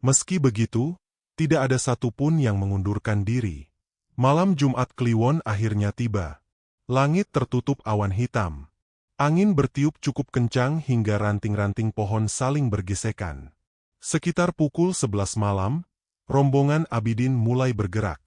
Meski begitu, Tidak ada satupun yang mengundurkan diri. Malam Jumat Kliwon akhirnya tiba. Langit tertutup awan hitam. Angin bertiup cukup kencang hingga ranting-ranting pohon saling bergesekan. Sekitar pukul 11 malam, rombongan Abidin mulai bergerak.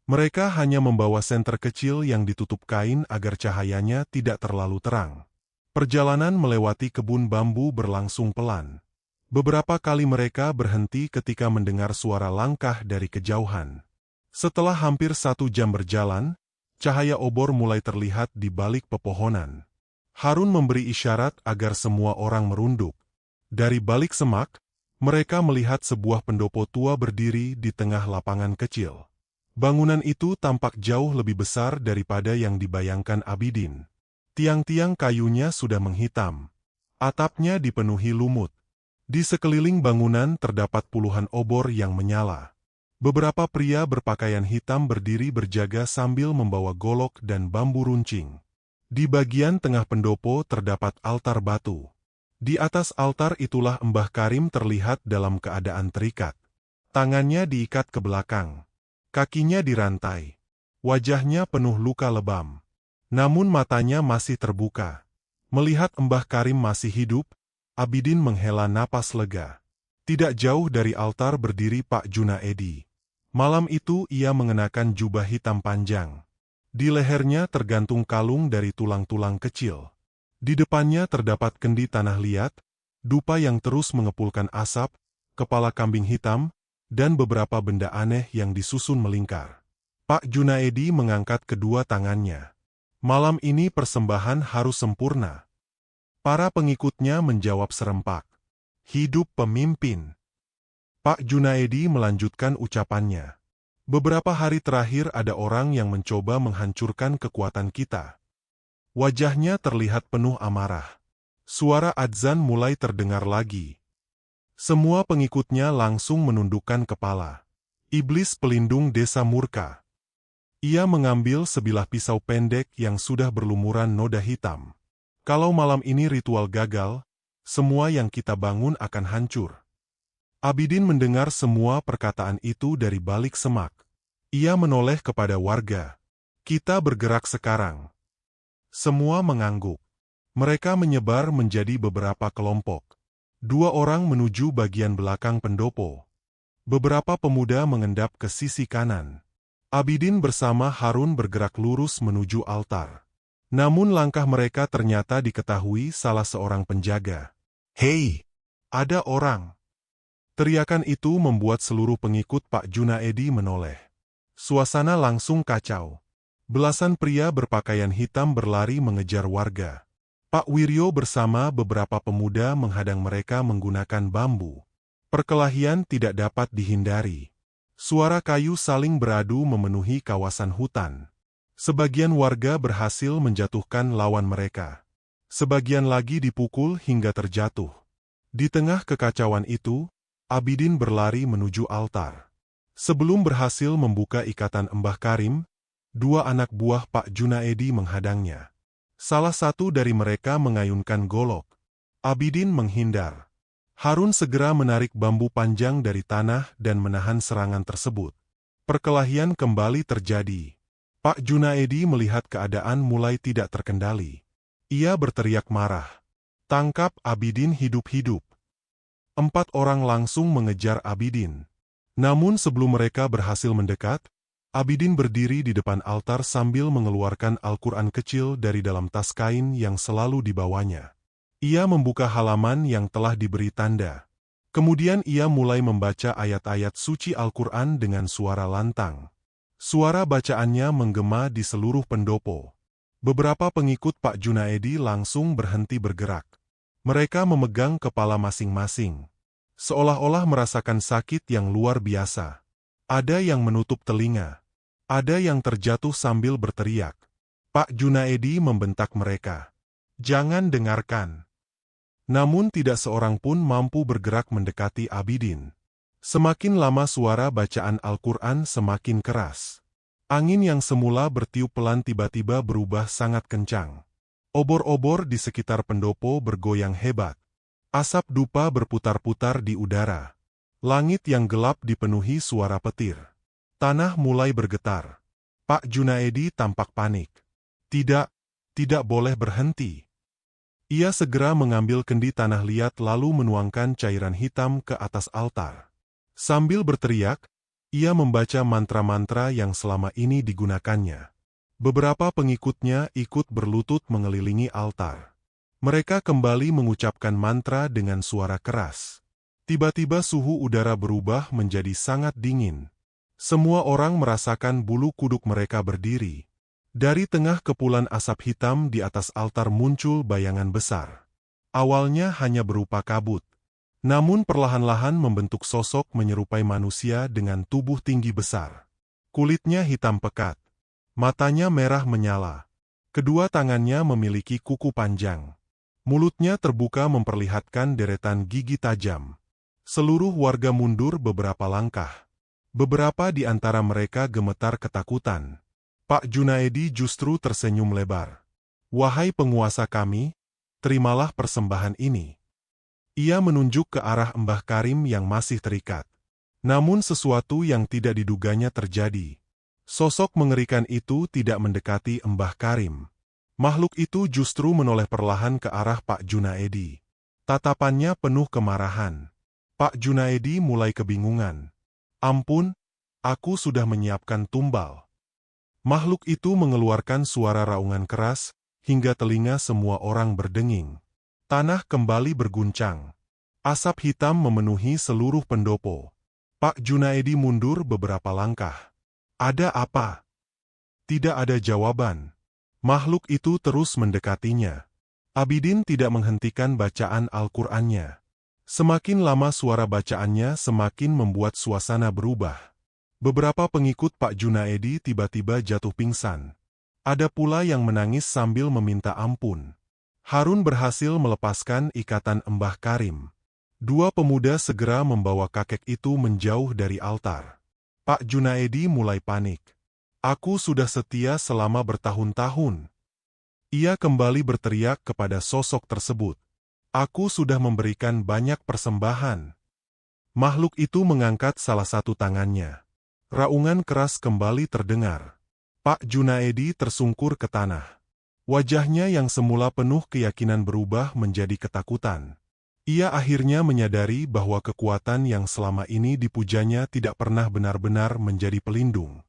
Mereka hanya membawa senter kecil yang ditutup kain agar cahayanya tidak terlalu terang. Perjalanan melewati kebun bambu berlangsung pelan. Beberapa kali mereka berhenti ketika mendengar suara langkah dari kejauhan. Setelah hampir 1 jam berjalan, cahaya obor mulai terlihat di balik pepohonan. Harun memberi isyarat agar semua orang merunduk. Dari balik semak, mereka melihat sebuah pendopo tua berdiri di tengah lapangan kecil. Bangunan itu tampak jauh lebih besar daripada yang dibayangkan Abidin. Tiang-tiang kayunya sudah menghitam. Atapnya dipenuhi lumut. Di sekeliling bangunan terdapat puluhan obor yang menyala. Beberapa pria berpakaian hitam berdiri berjaga sambil membawa golok dan bambu runcing. Di bagian tengah pendopo terdapat altar batu. Di atas altar itulah Mbah Karim terlihat dalam keadaan terikat. Tangannya diikat ke belakang. Kakinya dirantai. Wajahnya penuh luka lebam. Namun matanya masih terbuka. Melihat Mbah Karim masih hidup, Abidin menghela napas lega. Tidak jauh dari altar berdiri Pak Junaedi. Malam itu ia mengenakan jubah hitam panjang. Di lehernya tergantung kalung dari tulang-tulang kecil. Di depannya terdapat kendi tanah liat, dupa yang terus mengepulkan asap, kepala kambing hitam, dan beberapa benda aneh yang disusun melingkar. Pak Junaedi mengangkat kedua tangannya. Malam ini persembahan harus sempurna. Para pengikutnya menjawab serempak. Hidup pemimpin. Pak Junaedi melanjutkan ucapannya. Beberapa hari terakhir ada orang yang mencoba menghancurkan kekuatan kita. Wajahnya terlihat penuh amarah. Suara adzan mulai terdengar lagi. Semua pengikutnya langsung menundukkan kepala. Iblis pelindung desa murka. Ia mengambil sebilah pisau pendek yang sudah berlumuran noda hitam. Kalau malam ini ritual gagal, semua yang kita bangun akan hancur. Abidin mendengar semua perkataan itu dari balik semak. Ia menoleh kepada warga. Kita bergerak sekarang. Semua mengangguk. Mereka menyebar menjadi beberapa kelompok. 2 orang menuju bagian belakang pendopo. Beberapa pemuda mengendap ke sisi kanan. Abidin bersama Harun bergerak lurus menuju altar. Namun langkah mereka ternyata diketahui salah seorang penjaga. "Hei, ada orang!" Teriakan itu membuat seluruh pengikut Pak Junaedi menoleh. Suasana langsung kacau. Belasan pria berpakaian hitam berlari mengejar warga. Pak Wiryo bersama beberapa pemuda menghadang mereka menggunakan bambu. Perkelahian tidak dapat dihindari. Suara kayu saling beradu memenuhi kawasan hutan. Sebagian warga berhasil menjatuhkan lawan mereka. Sebagian lagi dipukul hingga terjatuh. Di tengah kekacauan itu, Abidin berlari menuju altar. Sebelum berhasil membuka ikatan Mbah Karim, 2 anak buah Pak Junaedi menghadangnya. Salah satu dari mereka mengayunkan golok. Abidin menghindar. Harun segera menarik bambu panjang dari tanah dan menahan serangan tersebut. Perkelahian kembali terjadi. Pak Junaedi melihat keadaan mulai tidak terkendali. Ia berteriak marah. "Tangkap Abidin hidup-hidup!" 4 orang langsung mengejar Abidin. Namun sebelum mereka berhasil mendekat, Abidin berdiri di depan altar sambil mengeluarkan Al-Quran kecil dari dalam tas kain yang selalu dibawanya. Ia membuka halaman yang telah diberi tanda. Kemudian ia mulai membaca ayat-ayat suci Al-Quran dengan suara lantang. Suara bacaannya menggema di seluruh pendopo. Beberapa pengikut Pak Junaedi langsung berhenti bergerak. Mereka memegang kepala masing-masing. Seolah-olah merasakan sakit yang luar biasa. Ada yang menutup telinga. Ada yang terjatuh sambil berteriak. Pak Junaedi membentak mereka. "Jangan dengarkan." Namun tidak seorang pun mampu bergerak mendekati Abidin. Semakin lama suara bacaan Al-Quran semakin keras. Angin yang semula bertiup pelan tiba-tiba berubah sangat kencang. Obor-obor di sekitar pendopo bergoyang hebat. Asap dupa berputar-putar di udara. Langit yang gelap dipenuhi suara petir. Tanah mulai bergetar. Pak Junaedi tampak panik. Tidak, tidak boleh berhenti. Ia segera mengambil kendi tanah liat lalu menuangkan cairan hitam ke atas altar. Sambil berteriak, ia membaca mantra-mantra yang selama ini digunakannya. Beberapa pengikutnya ikut berlutut mengelilingi altar. Mereka kembali mengucapkan mantra dengan suara keras. Tiba-tiba suhu udara berubah menjadi sangat dingin. Semua orang merasakan bulu kuduk mereka berdiri. Dari tengah kepulan asap hitam di atas altar muncul bayangan besar. Awalnya hanya berupa kabut. Namun perlahan-lahan membentuk sosok menyerupai manusia dengan tubuh tinggi besar. Kulitnya hitam pekat. Matanya merah menyala. Kedua tangannya memiliki kuku panjang. Mulutnya terbuka memperlihatkan deretan gigi tajam. Seluruh warga mundur beberapa langkah. Beberapa di antara mereka gemetar ketakutan. Pak Junaedi justru tersenyum lebar. "Wahai penguasa kami, terimalah persembahan ini." Ia menunjuk ke arah Mbah Karim yang masih terikat. Namun sesuatu yang tidak diduganya terjadi. Sosok mengerikan itu tidak mendekati Mbah Karim. Makhluk itu justru menoleh perlahan ke arah Pak Junaedi. Tatapannya penuh kemarahan. Pak Junaedi mulai kebingungan. "Ampun, aku sudah menyiapkan tumbal." Makhluk itu mengeluarkan suara raungan keras, hingga telinga semua orang berdenging. Tanah kembali berguncang. Asap hitam memenuhi seluruh pendopo. Pak Junaedi mundur beberapa langkah. "Ada apa?" Tidak ada jawaban. Makhluk itu terus mendekatinya. Abidin tidak menghentikan bacaan Al-Qur'annya. Semakin lama suara bacaannya semakin membuat suasana berubah. Beberapa pengikut Pak Junaedi tiba-tiba jatuh pingsan. Ada pula yang menangis sambil meminta ampun. Harun berhasil melepaskan ikatan Mbah Karim. Dua pemuda segera membawa kakek itu menjauh dari altar. Pak Junaedi mulai panik. "Aku sudah setia selama bertahun-tahun." Ia kembali berteriak kepada sosok tersebut. "Aku sudah memberikan banyak persembahan." Makhluk itu mengangkat salah satu tangannya. Raungan keras kembali terdengar. Pak Junaedi tersungkur ke tanah. Wajahnya yang semula penuh keyakinan berubah menjadi ketakutan. Ia akhirnya menyadari bahwa kekuatan yang selama ini dipujanya tidak pernah benar-benar menjadi pelindung.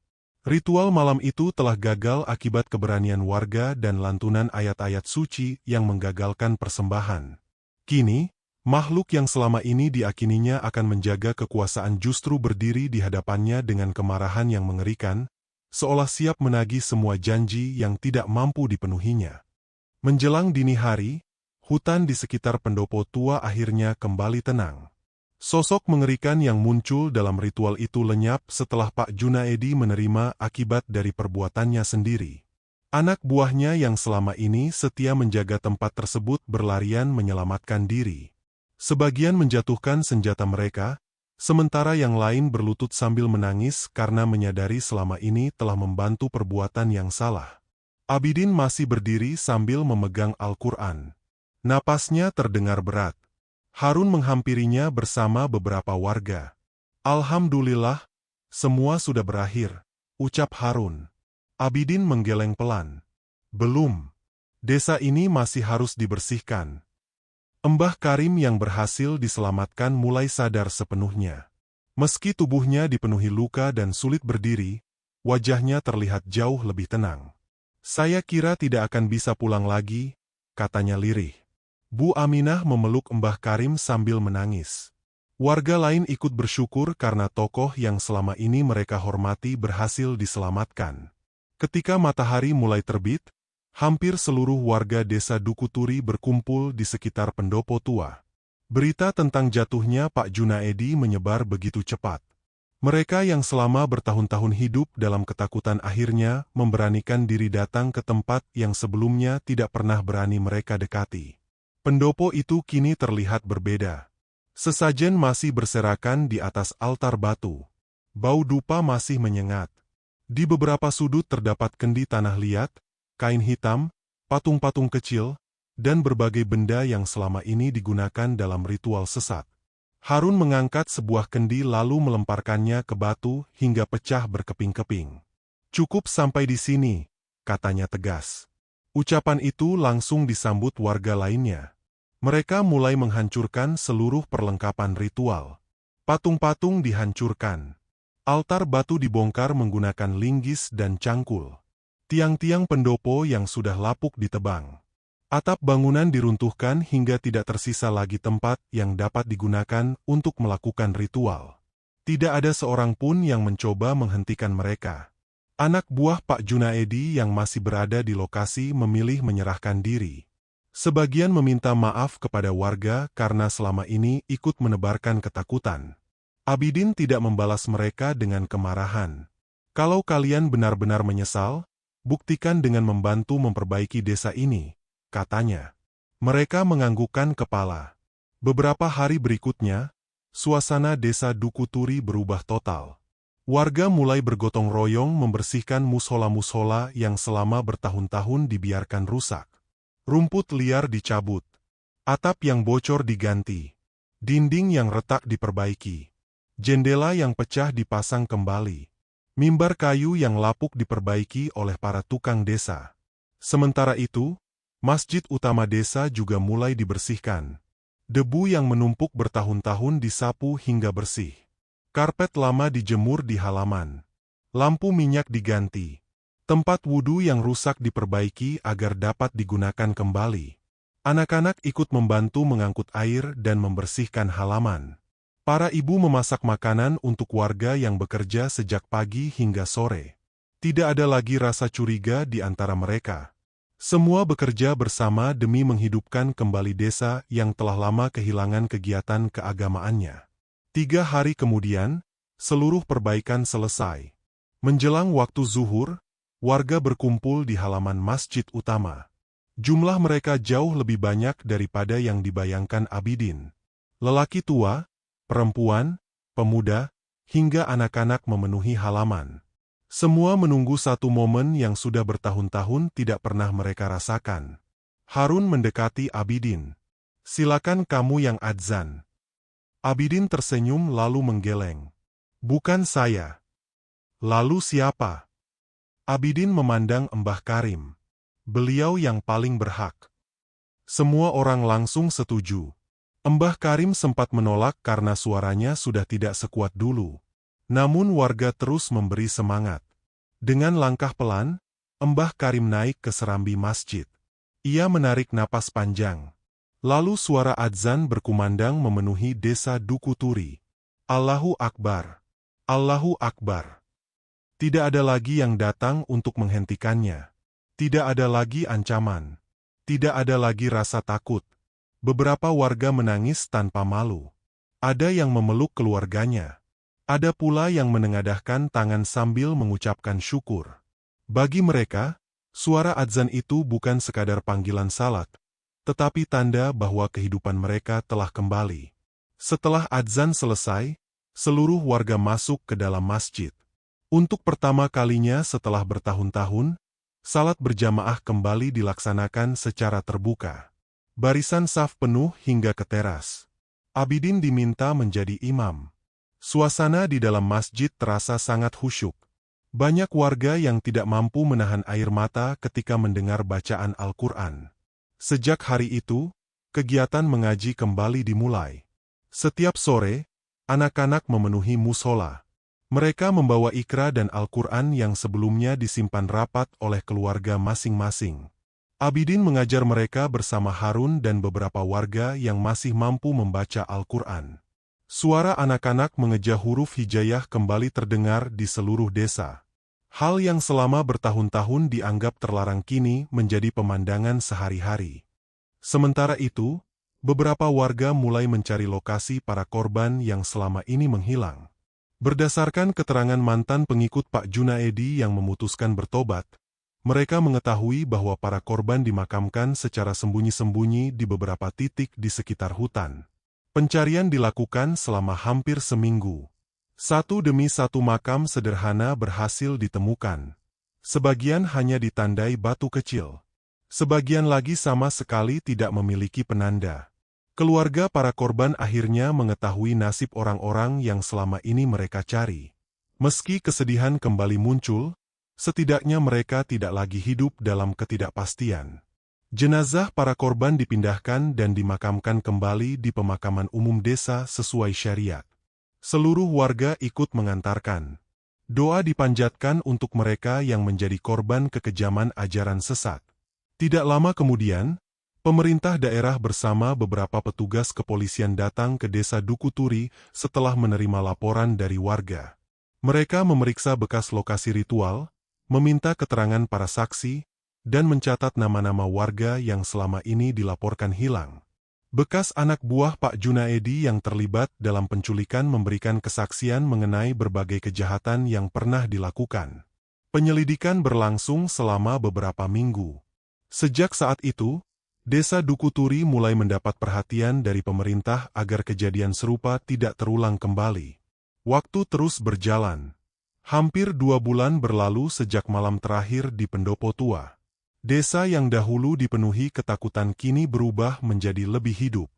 Ritual malam itu telah gagal akibat keberanian warga dan lantunan ayat-ayat suci yang menggagalkan persembahan. Kini, makhluk yang selama ini diakininya akan menjaga kekuasaan justru berdiri di hadapannya dengan kemarahan yang mengerikan, seolah siap menagih semua janji yang tidak mampu dipenuhinya. Menjelang dini hari, hutan di sekitar pendopo tua akhirnya kembali tenang. Sosok mengerikan yang muncul dalam ritual itu lenyap setelah Pak Junaedi menerima akibat dari perbuatannya sendiri. Anak buahnya yang selama ini setia menjaga tempat tersebut berlarian menyelamatkan diri. Sebagian menjatuhkan senjata mereka, sementara yang lain berlutut sambil menangis karena menyadari selama ini telah membantu perbuatan yang salah. Abidin masih berdiri sambil memegang Al-Qur'an. Napasnya terdengar berat. Harun menghampirinya bersama beberapa warga. "Alhamdulillah, semua sudah berakhir," ucap Harun. Abidin menggeleng pelan. "Belum. Desa ini masih harus dibersihkan." Mbah Karim yang berhasil diselamatkan mulai sadar sepenuhnya. Meski tubuhnya dipenuhi luka dan sulit berdiri, wajahnya terlihat jauh lebih tenang. "Saya kira tidak akan bisa pulang lagi," katanya lirih. Bu Aminah memeluk Mbah Karim sambil menangis. Warga lain ikut bersyukur karena tokoh yang selama ini mereka hormati berhasil diselamatkan. Ketika matahari mulai terbit, hampir seluruh warga desa Dukuturi berkumpul di sekitar pendopo tua. Berita tentang jatuhnya Pak Junaedi menyebar begitu cepat. Mereka yang selama bertahun-tahun hidup dalam ketakutan akhirnya memberanikan diri datang ke tempat yang sebelumnya tidak pernah berani mereka dekati. Pendopo itu kini terlihat berbeda. Sesajen masih berserakan di atas altar batu. Bau dupa masih menyengat. Di beberapa sudut terdapat kendi tanah liat, kain hitam, patung-patung kecil, dan berbagai benda yang selama ini digunakan dalam ritual sesat. Harun mengangkat sebuah kendi lalu melemparkannya ke batu hingga pecah berkeping-keping. "Cukup sampai di sini," katanya tegas. Ucapan itu langsung disambut warga lainnya. Mereka mulai menghancurkan seluruh perlengkapan ritual. Patung-patung dihancurkan. Altar batu dibongkar menggunakan linggis dan cangkul. Tiang-tiang pendopo yang sudah lapuk ditebang. Atap bangunan diruntuhkan hingga tidak tersisa lagi tempat yang dapat digunakan untuk melakukan ritual. Tidak ada seorang pun yang mencoba menghentikan mereka. Anak buah Pak Junaedi yang masih berada di lokasi memilih menyerahkan diri. Sebagian meminta maaf kepada warga karena selama ini ikut menebarkan ketakutan. Abidin tidak membalas mereka dengan kemarahan. "Kalau kalian benar-benar menyesal, buktikan dengan membantu memperbaiki desa ini," katanya. Mereka menganggukkan kepala. Beberapa hari berikutnya, suasana desa Dukuturi berubah total. Warga mulai bergotong royong membersihkan musola-musola yang selama bertahun-tahun dibiarkan rusak. Rumput liar dicabut. Atap yang bocor diganti. Dinding yang retak diperbaiki. Jendela yang pecah dipasang kembali. Mimbar kayu yang lapuk diperbaiki oleh para tukang desa. Sementara itu, masjid utama desa juga mulai dibersihkan. Debu yang menumpuk bertahun-tahun disapu hingga bersih. Karpet lama dijemur di halaman. Lampu minyak diganti. Tempat wudhu yang rusak diperbaiki agar dapat digunakan kembali. Anak-anak ikut membantu mengangkut air dan membersihkan halaman. Para ibu memasak makanan untuk warga yang bekerja sejak pagi hingga sore. Tidak ada lagi rasa curiga di antara mereka. Semua bekerja bersama demi menghidupkan kembali desa yang telah lama kehilangan kegiatan keagamaannya. 3 hari kemudian, seluruh perbaikan selesai. Menjelang waktu zuhur, warga berkumpul di halaman masjid utama. Jumlah mereka jauh lebih banyak daripada yang dibayangkan Abidin. Lelaki tua, perempuan, pemuda, hingga anak-anak memenuhi halaman. Semua menunggu satu momen yang sudah bertahun-tahun tidak pernah mereka rasakan. Harun mendekati Abidin. "Silakan kamu yang adzan." Abidin tersenyum lalu menggeleng. "Bukan saya." "Lalu siapa?" Abidin memandang Mbah Karim. "Beliau yang paling berhak." Semua orang langsung setuju. Mbah Karim sempat menolak karena suaranya sudah tidak sekuat dulu. Namun warga terus memberi semangat. Dengan langkah pelan, Mbah Karim naik ke serambi masjid. Ia menarik napas panjang. Lalu suara adzan berkumandang memenuhi desa Dukuturi. "Allahu Akbar! Allahu Akbar!" Tidak ada lagi yang datang untuk menghentikannya. Tidak ada lagi ancaman. Tidak ada lagi rasa takut. Beberapa warga menangis tanpa malu. Ada yang memeluk keluarganya. Ada pula yang menengadahkan tangan sambil mengucapkan syukur. Bagi mereka, suara adzan itu bukan sekadar panggilan salat, tetapi tanda bahwa kehidupan mereka telah kembali. Setelah adzan selesai, seluruh warga masuk ke dalam masjid. Untuk pertama kalinya setelah bertahun-tahun, salat berjamaah kembali dilaksanakan secara terbuka. Barisan saf penuh hingga ke teras. Abidin diminta menjadi imam. Suasana di dalam masjid terasa sangat khusyuk. Banyak warga yang tidak mampu menahan air mata ketika mendengar bacaan Al-Quran. Sejak hari itu, kegiatan mengaji kembali dimulai. Setiap sore, anak-anak memenuhi musola. Mereka membawa Iqra dan Al-Quran yang sebelumnya disimpan rapat oleh keluarga masing-masing. Abidin mengajar mereka bersama Harun dan beberapa warga yang masih mampu membaca Al-Quran. Suara anak-anak mengeja huruf hijayah kembali terdengar di seluruh desa. Hal yang selama bertahun-tahun dianggap terlarang kini menjadi pemandangan sehari-hari. Sementara itu, beberapa warga mulai mencari lokasi para korban yang selama ini menghilang. Berdasarkan keterangan mantan pengikut Pak Junaedi yang memutuskan bertobat, mereka mengetahui bahwa para korban dimakamkan secara sembunyi-sembunyi di beberapa titik di sekitar hutan. Pencarian dilakukan selama hampir seminggu. Satu demi satu makam sederhana berhasil ditemukan. Sebagian hanya ditandai batu kecil. Sebagian lagi sama sekali tidak memiliki penanda. Keluarga para korban akhirnya mengetahui nasib orang-orang yang selama ini mereka cari. Meski kesedihan kembali muncul, setidaknya mereka tidak lagi hidup dalam ketidakpastian. Jenazah para korban dipindahkan dan dimakamkan kembali di pemakaman umum desa sesuai syariat. Seluruh warga ikut mengantarkan. Doa dipanjatkan untuk mereka yang menjadi korban kekejaman ajaran sesat. Tidak lama kemudian, pemerintah daerah bersama beberapa petugas kepolisian datang ke desa Dukuturi setelah menerima laporan dari warga. Mereka memeriksa bekas lokasi ritual, meminta keterangan para saksi, dan mencatat nama-nama warga yang selama ini dilaporkan hilang. Bekas anak buah Pak Junaedi yang terlibat dalam penculikan memberikan kesaksian mengenai berbagai kejahatan yang pernah dilakukan. Penyelidikan berlangsung selama beberapa minggu. Sejak saat itu, Desa Dukuturi mulai mendapat perhatian dari pemerintah agar kejadian serupa tidak terulang kembali. Waktu terus berjalan. Hampir 2 bulan berlalu sejak malam terakhir di Pendopo Tua. Desa yang dahulu dipenuhi ketakutan kini berubah menjadi lebih hidup.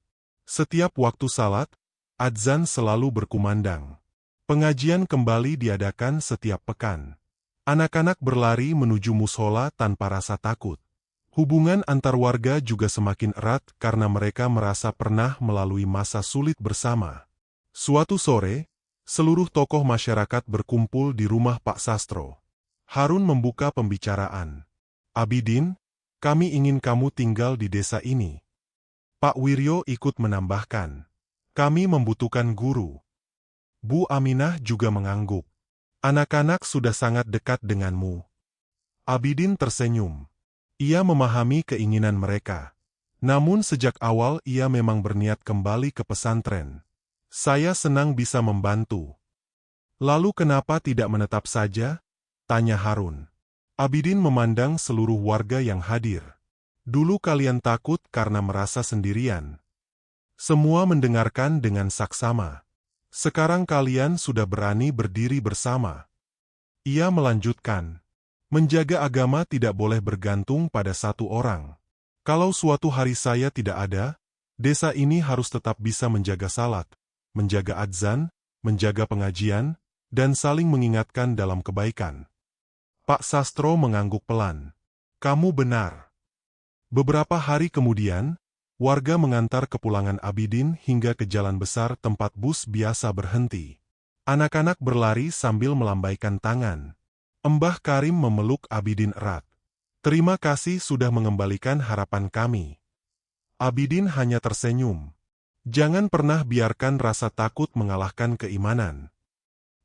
Setiap waktu salat, adzan selalu berkumandang. Pengajian kembali diadakan setiap pekan. Anak-anak berlari menuju mushola tanpa rasa takut. Hubungan antar warga juga semakin erat karena mereka merasa pernah melalui masa sulit bersama. Suatu sore, seluruh tokoh masyarakat berkumpul di rumah Pak Sastro. Harun membuka pembicaraan. "Abidin, kami ingin kamu tinggal di desa ini." Pak Wiryo ikut menambahkan. "Kami membutuhkan guru." Bu Aminah juga mengangguk. "Anak-anak sudah sangat dekat denganmu." Abidin tersenyum. Ia memahami keinginan mereka. Namun sejak awal ia memang berniat kembali ke pesantren. "Saya senang bisa membantu." "Lalu kenapa tidak menetap saja?" tanya Harun. Abidin memandang seluruh warga yang hadir. "Dulu kalian takut karena merasa sendirian. Semua mendengarkan dengan saksama. Sekarang kalian sudah berani berdiri bersama." Ia melanjutkan, "Menjaga agama tidak boleh bergantung pada satu orang. Kalau suatu hari saya tidak ada, desa ini harus tetap bisa menjaga salat, menjaga adzan, menjaga pengajian, dan saling mengingatkan dalam kebaikan." Pak Sastro mengangguk pelan. "Kamu benar." Beberapa hari kemudian, warga mengantar kepulangan Abidin hingga ke jalan besar tempat bus biasa berhenti. Anak-anak berlari sambil melambaikan tangan. Mbah Karim memeluk Abidin erat. "Terima kasih sudah mengembalikan harapan kami." Abidin hanya tersenyum. "Jangan pernah biarkan rasa takut mengalahkan keimanan."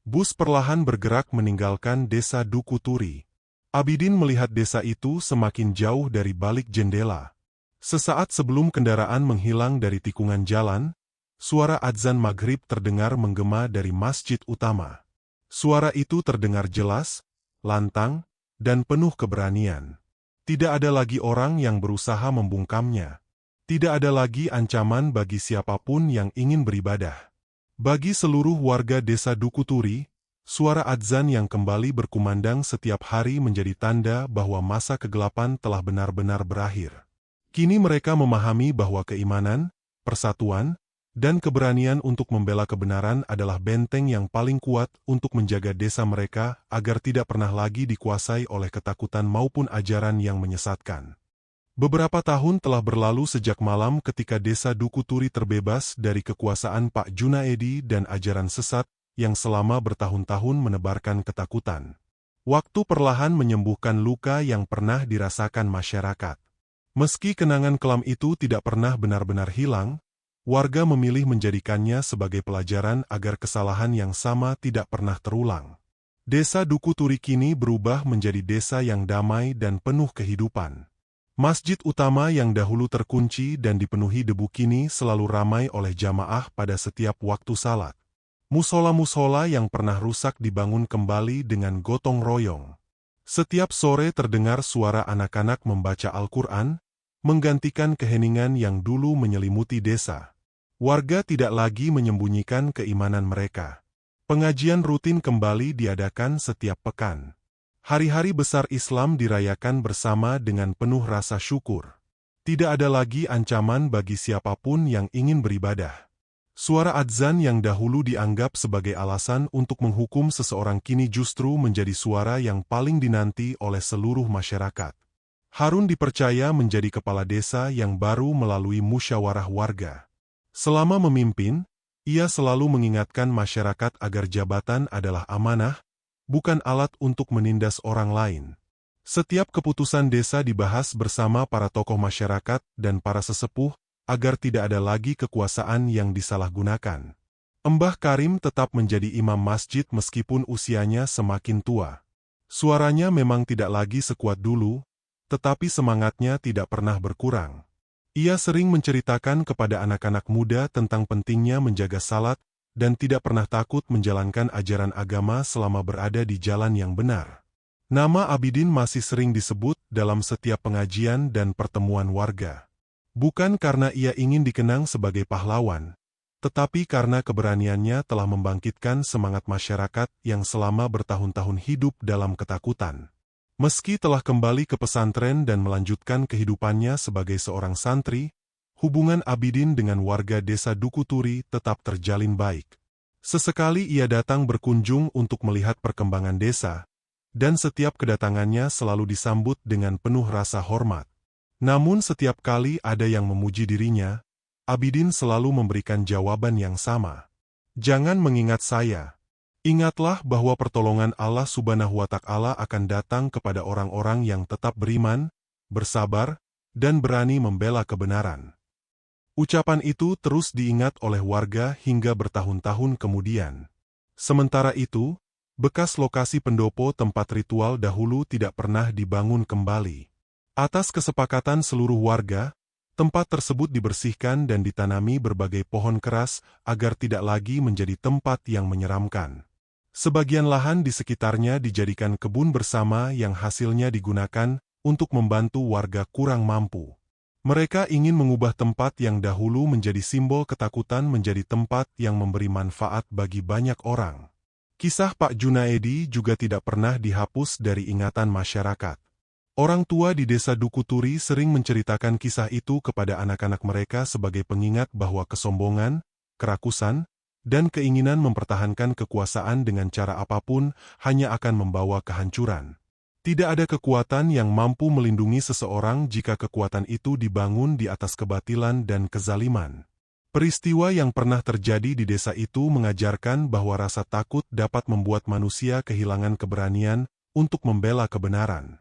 Bus perlahan bergerak meninggalkan desa Dukuturi. Abidin melihat desa itu semakin jauh dari balik jendela. Sesaat sebelum kendaraan menghilang dari tikungan jalan, suara adzan maghrib terdengar menggema dari masjid utama. Suara itu terdengar jelas, lantang, dan penuh keberanian. Tidak ada lagi orang yang berusaha membungkamnya. Tidak ada lagi ancaman bagi siapapun yang ingin beribadah. Bagi seluruh warga desa Dukuturi, suara adzan yang kembali berkumandang setiap hari menjadi tanda bahwa masa kegelapan telah benar-benar berakhir. Kini mereka memahami bahwa keimanan, persatuan, dan keberanian untuk membela kebenaran adalah benteng yang paling kuat untuk menjaga desa mereka agar tidak pernah lagi dikuasai oleh ketakutan maupun ajaran yang menyesatkan. Beberapa tahun telah berlalu sejak malam ketika desa Dukuturi terbebas dari kekuasaan Pak Junaedi dan ajaran sesat yang selama bertahun-tahun menebarkan ketakutan. Waktu perlahan menyembuhkan luka yang pernah dirasakan masyarakat. Meski kenangan kelam itu tidak pernah benar-benar hilang, warga memilih menjadikannya sebagai pelajaran agar kesalahan yang sama tidak pernah terulang. Desa Dukuturi kini berubah menjadi desa yang damai dan penuh kehidupan. Masjid utama yang dahulu terkunci dan dipenuhi debu kini selalu ramai oleh jamaah pada setiap waktu salat. Musola-musola yang pernah rusak dibangun kembali dengan gotong royong. Setiap sore terdengar suara anak-anak membaca Al-Quran, menggantikan keheningan yang dulu menyelimuti desa. Warga tidak lagi menyembunyikan keimanan mereka. Pengajian rutin kembali diadakan setiap pekan. Hari-hari besar Islam dirayakan bersama dengan penuh rasa syukur. Tidak ada lagi ancaman bagi siapapun yang ingin beribadah. Suara adzan yang dahulu dianggap sebagai alasan untuk menghukum seseorang kini justru menjadi suara yang paling dinanti oleh seluruh masyarakat. Harun dipercaya menjadi kepala desa yang baru melalui musyawarah warga. Selama memimpin, ia selalu mengingatkan masyarakat agar jabatan adalah amanah, bukan alat untuk menindas orang lain. Setiap keputusan desa dibahas bersama para tokoh masyarakat dan para sesepuh agar tidak ada lagi kekuasaan yang disalahgunakan. Mbah Karim tetap menjadi imam masjid meskipun usianya semakin tua. Suaranya memang tidak lagi sekuat dulu, tetapi semangatnya tidak pernah berkurang. Ia sering menceritakan kepada anak-anak muda tentang pentingnya menjaga salat dan tidak pernah takut menjalankan ajaran agama selama berada di jalan yang benar. Nama Abidin masih sering disebut dalam setiap pengajian dan pertemuan warga. Bukan karena ia ingin dikenang sebagai pahlawan, tetapi karena keberaniannya telah membangkitkan semangat masyarakat yang selama bertahun-tahun hidup dalam ketakutan. Meski telah kembali ke pesantren dan melanjutkan kehidupannya sebagai seorang santri, hubungan Abidin dengan warga desa Dukuturi tetap terjalin baik. Sesekali ia datang berkunjung untuk melihat perkembangan desa, dan setiap kedatangannya selalu disambut dengan penuh rasa hormat. Namun setiap kali ada yang memuji dirinya, Abidin selalu memberikan jawaban yang sama. Jangan mengingat saya. Ingatlah bahwa pertolongan Allah Subhanahu wa Ta'ala akan datang kepada orang-orang yang tetap beriman, bersabar, dan berani membela kebenaran. Ucapan itu terus diingat oleh warga hingga bertahun-tahun kemudian. Sementara itu, bekas lokasi pendopo tempat ritual dahulu tidak pernah dibangun kembali. Atas kesepakatan seluruh warga, tempat tersebut dibersihkan dan ditanami berbagai pohon keras agar tidak lagi menjadi tempat yang menyeramkan. Sebagian lahan di sekitarnya dijadikan kebun bersama yang hasilnya digunakan untuk membantu warga kurang mampu. Mereka ingin mengubah tempat yang dahulu menjadi simbol ketakutan menjadi tempat yang memberi manfaat bagi banyak orang. Kisah Pak Junaedi juga tidak pernah dihapus dari ingatan masyarakat. Orang tua di desa Dukuturi sering menceritakan kisah itu kepada anak-anak mereka sebagai pengingat bahwa kesombongan, kerakusan, dan keinginan mempertahankan kekuasaan dengan cara apapun hanya akan membawa kehancuran. Tidak ada kekuatan yang mampu melindungi seseorang jika kekuatan itu dibangun di atas kebatilan dan kezaliman. Peristiwa yang pernah terjadi di desa itu mengajarkan bahwa rasa takut dapat membuat manusia kehilangan keberanian untuk membela kebenaran.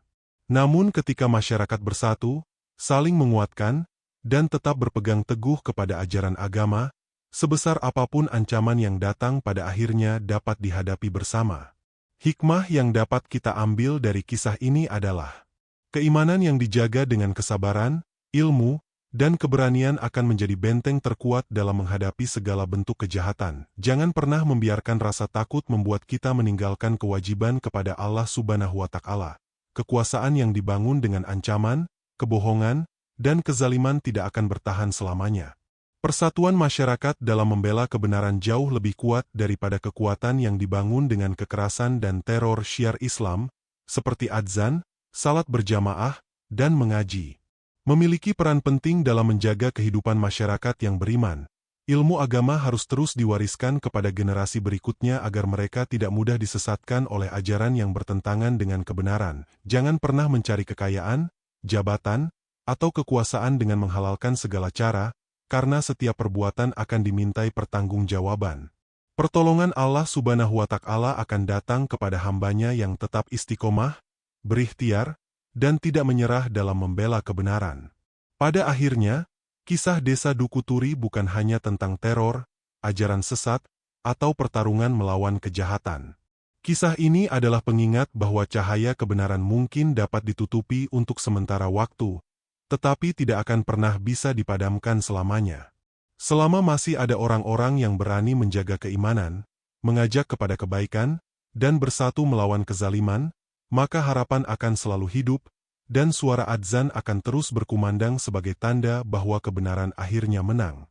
Namun ketika masyarakat bersatu, saling menguatkan, dan tetap berpegang teguh kepada ajaran agama, sebesar apapun ancaman yang datang pada akhirnya dapat dihadapi bersama. Hikmah yang dapat kita ambil dari kisah ini adalah keimanan yang dijaga dengan kesabaran, ilmu, dan keberanian akan menjadi benteng terkuat dalam menghadapi segala bentuk kejahatan. Jangan pernah membiarkan rasa takut membuat kita meninggalkan kewajiban kepada Allah Subhanahu wa Ta'ala. Kekuasaan yang dibangun dengan ancaman, kebohongan, dan kezaliman tidak akan bertahan selamanya. Persatuan masyarakat dalam membela kebenaran jauh lebih kuat daripada kekuatan yang dibangun dengan kekerasan dan teror syiar Islam, seperti adzan, salat berjamaah, dan mengaji. Memiliki peran penting dalam menjaga kehidupan masyarakat yang beriman. Ilmu agama harus terus diwariskan kepada generasi berikutnya agar mereka tidak mudah disesatkan oleh ajaran yang bertentangan dengan kebenaran. Jangan pernah mencari kekayaan, jabatan, atau kekuasaan dengan menghalalkan segala cara, karena setiap perbuatan akan dimintai pertanggungjawaban. Pertolongan Allah Subhanahu wa Ta'ala akan datang kepada hambanya yang tetap istiqomah, berikhtiar, dan tidak menyerah dalam membela kebenaran. Pada akhirnya, kisah desa Dukuturi bukan hanya tentang teror, ajaran sesat, atau pertarungan melawan kejahatan. Kisah ini adalah pengingat bahwa cahaya kebenaran mungkin dapat ditutupi untuk sementara waktu, tetapi tidak akan pernah bisa dipadamkan selamanya. Selama masih ada orang-orang yang berani menjaga keimanan, mengajak kepada kebaikan, dan bersatu melawan kezaliman, maka harapan akan selalu hidup, dan suara adzan akan terus berkumandang sebagai tanda bahwa kebenaran akhirnya menang.